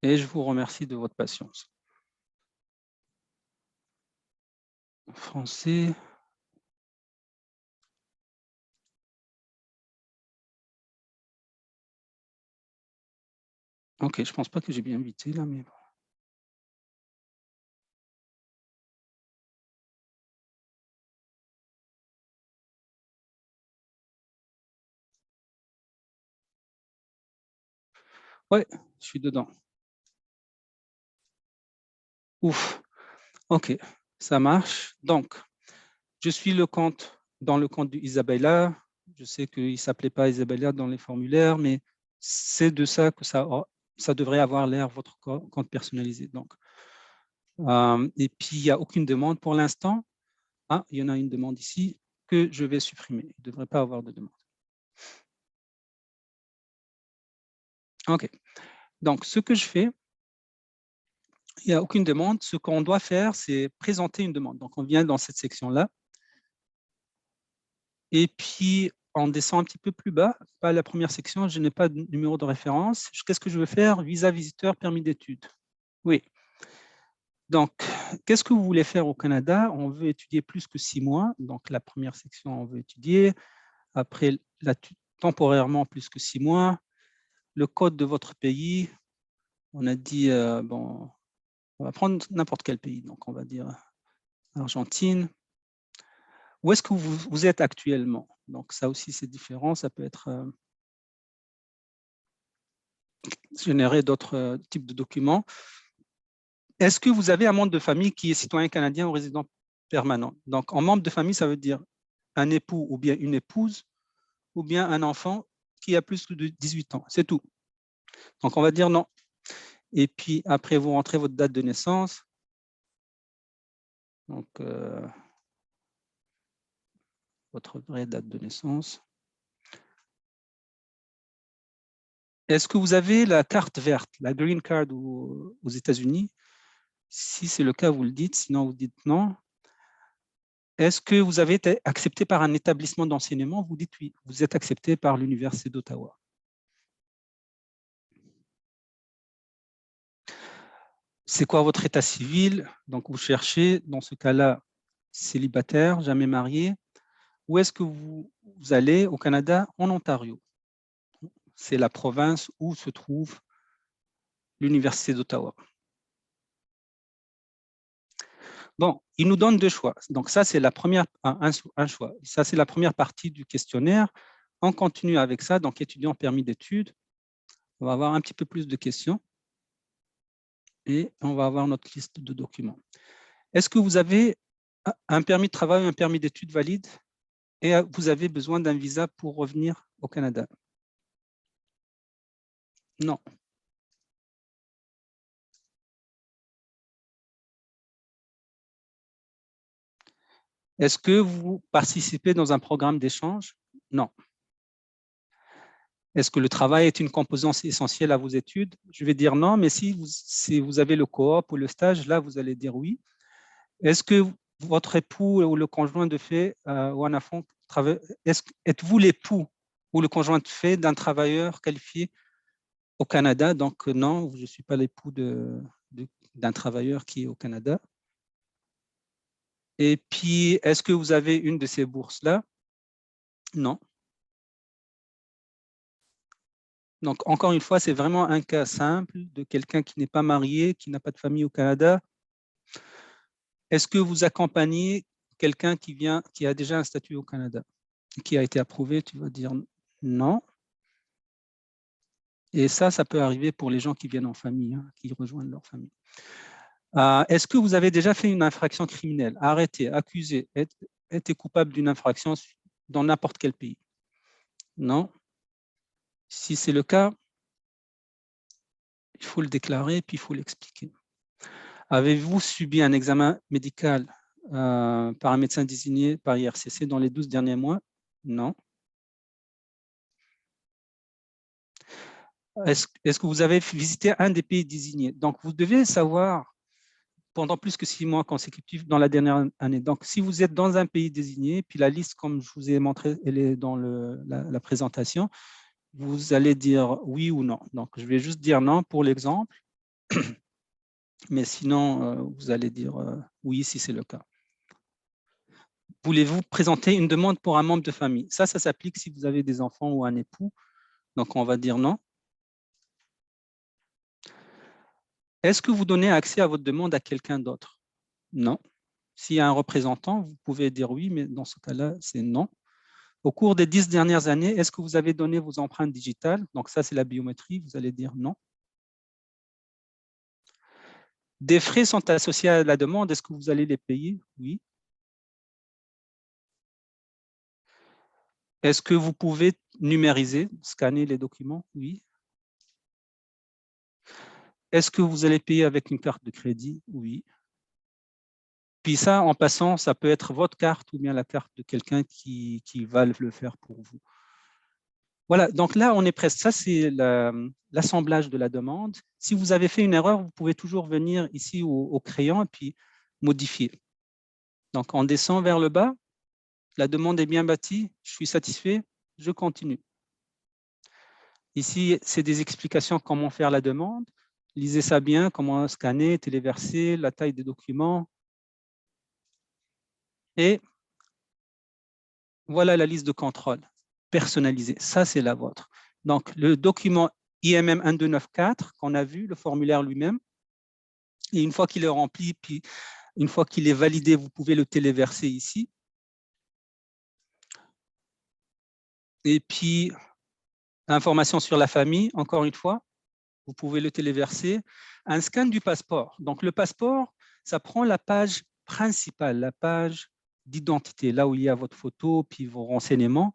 Et je vous remercie de votre patience. Français. Ok, je pense pas que j'ai bien invité là, mais bon. Oui, je suis dedans. Ouf, OK, ça marche. Donc, je suis dans le compte d'Isabella. Je sais qu'il ne s'appelait pas Isabella dans les formulaires, mais c'est de ça que ça devrait avoir l'air, votre compte personnalisé. Donc, et puis, il n'y a aucune demande pour l'instant. Ah, il y en a une demande ici que je vais supprimer. Il ne devrait pas avoir de demande. OK. Donc, ce que je fais, il n'y a aucune demande. Ce qu'on doit faire, c'est présenter une demande. Donc, on vient dans cette section-là. Et puis, on descend un petit peu plus bas. Pas la première section, je n'ai pas de numéro de référence. Qu'est-ce que je veux faire? Visa visiteur, permis d'études. Oui. Donc, qu'est-ce que vous voulez faire au Canada? On veut étudier plus que 6 mois. Donc, la première section, on veut étudier. Après, temporairement, plus que 6 mois. Le code de votre pays. On a dit, bon, on va prendre n'importe quel pays. Donc, on va dire Argentine. Où est-ce que vous êtes actuellement? Donc, ça aussi, c'est différent. Ça peut être générer d'autres types de documents. Est-ce que vous avez un membre de famille qui est citoyen canadien ou résident permanent? Donc, en membre de famille, ça veut dire un époux ou bien une épouse ou bien un enfant qui a plus de 18 ans. C'est tout. Donc, on va dire non. Et puis, après, vous rentrez votre date de naissance. Donc, votre vraie date de naissance. Est-ce que vous avez la carte verte, la green card aux États-Unis? Si c'est le cas, vous le dites. Sinon, vous dites non. Est-ce que vous avez été accepté par un établissement d'enseignement? Vous dites oui. Vous êtes accepté par l'Université d'Ottawa. C'est quoi votre état civil? Donc, vous cherchez, dans ce cas-là, célibataire, jamais marié. Où est-ce que vous allez au Canada? En Ontario. C'est la province où se trouve l'Université d'Ottawa. Bon, il nous donne 2 choix. Donc, ça, c'est un choix. Ça, c'est la première partie du questionnaire. On continue avec ça. Donc, étudiant permis d'études. On va avoir un petit peu plus de questions. Et on va avoir notre liste de documents. Est-ce que vous avez un permis de travail, un permis d'études valide et vous avez besoin d'un visa pour revenir au Canada? Non. Est-ce que vous participez dans un programme d'échange? Non. Est-ce que le travail est une composante essentielle à vos études? Je vais dire non, mais si vous avez le coop ou le stage, là, vous allez dire oui. Est-ce que votre époux ou le conjoint de fait ou un enfant, êtes-vous l'époux ou le conjoint de fait d'un travailleur qualifié au Canada? Donc non, je ne suis pas l'époux d'un travailleur qui est au Canada. Et puis, est-ce que vous avez une de ces bourses-là? Non. Donc, encore une fois, c'est vraiment un cas simple de quelqu'un qui n'est pas marié, qui n'a pas de famille au Canada. Est-ce que vous accompagnez quelqu'un qui a déjà un statut au Canada, qui a été approuvé? Tu vas dire non. Et ça peut arriver pour les gens qui viennent en famille, hein, qui rejoignent leur famille. Est-ce que vous avez déjà fait une infraction criminelle, arrêté, accusé, été coupable d'une infraction dans n'importe quel pays? Non. Si c'est le cas, il faut le déclarer, puis il faut l'expliquer. Avez-vous subi un examen médical par un médecin désigné par IRCC dans les 12 derniers mois? Non. Est-ce que vous avez visité un des pays désignés? Donc, vous devez savoir pendant plus que 6 mois consécutifs dans la dernière année. Donc, si vous êtes dans un pays désigné, puis la liste, comme je vous ai montré, elle est dans la présentation, vous allez dire oui ou non. Donc, je vais juste dire non pour l'exemple, mais sinon, vous allez dire oui si c'est le cas. Voulez-vous présenter une demande pour un membre de famille? Ça s'applique si vous avez des enfants ou un époux. Donc, on va dire non. Est-ce que vous donnez accès à votre demande à quelqu'un d'autre? Non. S'il y a un représentant, vous pouvez dire oui, mais dans ce cas-là, c'est non. Au cours des 10 dernières années, est-ce que vous avez donné vos empreintes digitales? Donc ça, c'est la biométrie. Vous allez dire non. Des frais sont associés à la demande. Est-ce que vous allez les payer? Oui. Est-ce que vous pouvez numériser, scanner les documents? Oui. Est-ce que vous allez payer avec une carte de crédit? Oui. Puis ça, en passant, ça peut être votre carte ou bien la carte de quelqu'un qui va le faire pour vous. Voilà, donc là, on est presque. Ça, c'est l'assemblage de la demande. Si vous avez fait une erreur, vous pouvez toujours venir ici au crayon et puis modifier. Donc, on descend vers le bas. La demande est bien bâtie. Je suis satisfait. Je continue. Ici, c'est des explications comment faire la demande. Lisez ça bien, comment scanner, téléverser, la taille des documents. Et voilà la liste de contrôle personnalisée. Ça, c'est la vôtre. Donc, le document IMM 1294 qu'on a vu, le formulaire lui-même, et une fois qu'il est rempli, puis une fois qu'il est validé, vous pouvez le téléverser ici. Et puis, information sur la famille, encore une fois, vous pouvez le téléverser. Un scan du passeport. Donc, le passeport, ça prend la page principale, la page d'identité, là où il y a votre photo, puis vos renseignements.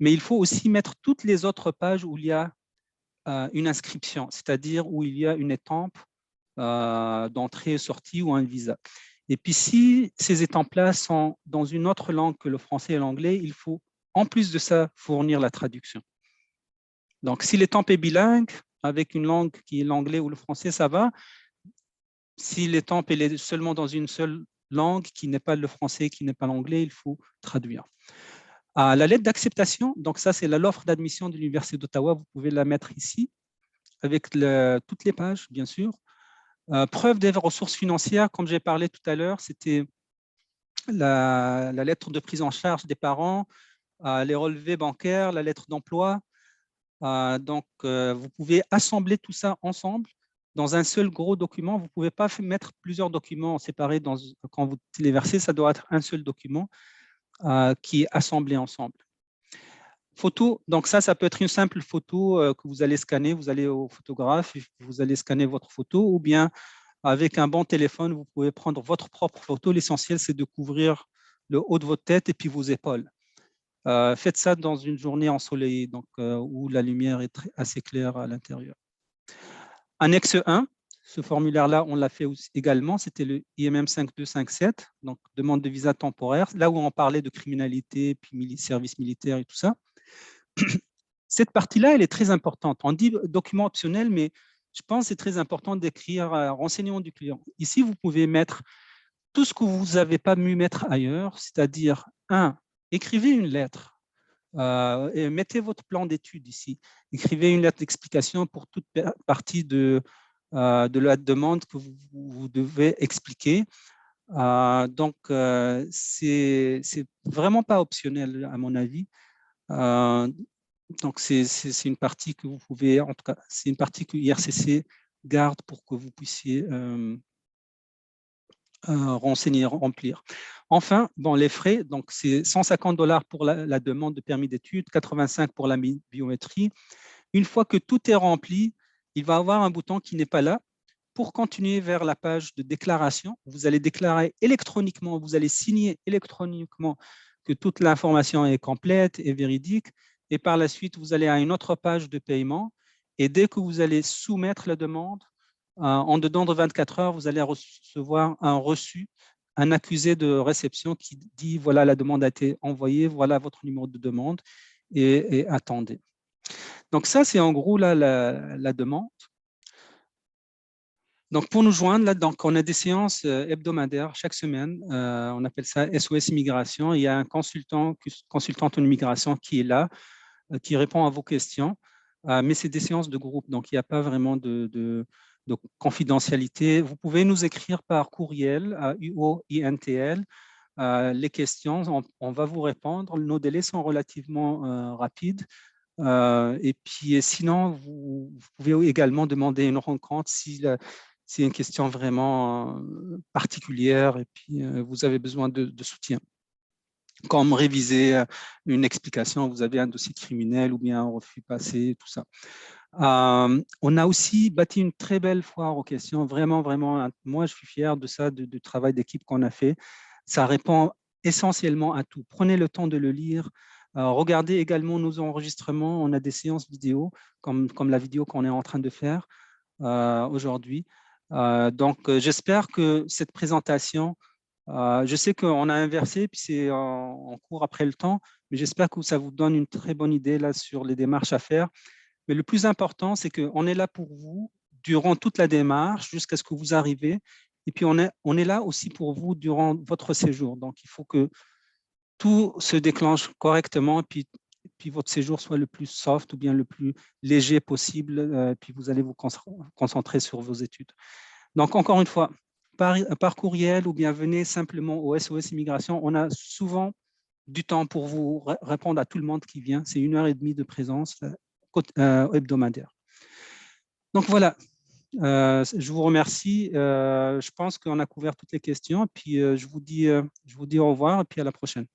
Mais il faut aussi mettre toutes les autres pages où il y a une inscription, c'est-à-dire où il y a une étampe d'entrée et sortie ou un visa. Et puis, si ces étampes-là sont dans une autre langue que le français et l'anglais, il faut, en plus de ça, fournir la traduction. Donc, si l'étampe est bilingue, avec une langue qui est l'anglais ou le français, ça va. Si l'étampe est seulement dans une seule langue, qui n'est pas le français, qui n'est pas l'anglais, il faut traduire. La lettre d'acceptation, donc ça, c'est l'offre d'admission de l'Université d'Ottawa. Vous pouvez la mettre ici, avec toutes les pages, bien sûr. Preuve des ressources financières, comme j'ai parlé tout à l'heure, c'était la lettre de prise en charge des parents, les relevés bancaires, la lettre d'emploi. Donc, vous pouvez assembler tout ça ensemble dans un seul gros document. Vous ne pouvez pas mettre plusieurs documents séparés quand vous téléversez. Ça doit être un seul document qui est assemblé ensemble. Photo, donc ça peut être une simple photo que vous allez scanner. Vous allez au photographe, vous allez scanner votre photo, ou bien avec un bon téléphone, vous pouvez prendre votre propre photo. L'essentiel, c'est de couvrir le haut de votre tête et puis vos épaules. Faites ça dans une journée ensoleillée, donc, où la lumière est assez claire à l'intérieur. Annexe 1, ce formulaire-là, on l'a fait également, c'était le IMM 5257, donc demande de visa temporaire, là où on parlait de criminalité, puis service militaire et tout ça. Cette partie-là, elle est très importante. On dit document optionnel, mais je pense que c'est très important d'écrire renseignement du client. Ici, vous pouvez mettre tout ce que vous n'avez pas pu mettre ailleurs, c'est-à-dire, écrivez une lettre, et mettez votre plan d'études ici. Écrivez une lettre d'explication pour toute partie de la demande que vous devez expliquer. Donc, c'est vraiment pas optionnel, à mon avis. Donc, c'est une partie que vous pouvez, en tout cas, c'est une partie que IRCC garde pour que vous puissiez renseigner, remplir. Enfin, bon, les frais, donc c'est 150 $ pour la demande de permis d'études, 85 pour la biométrie. Une fois que tout est rempli, il va y avoir un bouton qui n'est pas là. Pour continuer vers la page de déclaration, vous allez déclarer électroniquement, vous allez signer électroniquement que toute l'information est complète et véridique. Et par la suite, vous allez à une autre page de paiement. Et dès que vous allez soumettre la demande, en dedans de 24 heures, vous allez recevoir un reçu, un accusé de réception qui dit voilà, la demande a été envoyée, voilà votre numéro de demande et attendez. Donc ça, c'est en gros là, la demande. Donc pour nous joindre, là, donc, on a des séances hebdomadaires chaque semaine. On appelle ça SOS Immigration. Il y a un consultante en immigration qui est là, qui répond à vos questions. Mais c'est des séances de groupe, donc il n'y a pas vraiment de confidentialité. Vous pouvez nous écrire par courriel à UOINTL les questions, on va vous répondre. Nos délais sont relativement rapides. Et puis sinon, vous pouvez également demander une rencontre si c'est une question vraiment particulière et puis vous avez besoin de soutien. comme réviser une explication, vous avez un dossier criminel ou bien un refus passé, tout ça. On a aussi bâti une très belle foire aux questions, vraiment, vraiment, moi je suis fier de ça, du travail d'équipe qu'on a fait. Ça répond essentiellement à tout. Prenez le temps de le lire. Regardez également nos enregistrements, on a des séances vidéo, comme la vidéo qu'on est en train de faire aujourd'hui. Donc, j'espère que cette présentation, je sais qu'on a inversé, puis c'est en cours après le temps, mais j'espère que ça vous donne une très bonne idée là sur les démarches à faire. Mais le plus important, c'est qu'on est là pour vous durant toute la démarche, jusqu'à ce que vous arrivez. Et puis, on est là aussi pour vous durant votre séjour. Donc, il faut que tout se déclenche correctement, puis votre séjour soit le plus soft ou bien le plus léger possible, puis vous allez vous concentrer sur vos études. Donc, encore une fois, par courriel ou bien venez simplement au SOS Immigration. On a souvent du temps pour vous répondre à tout le monde qui vient. C'est 1h30 de présence hebdomadaire. Donc, voilà. Je vous remercie. Je pense qu'on a couvert toutes les questions. Puis, je vous dis au revoir et puis à la prochaine.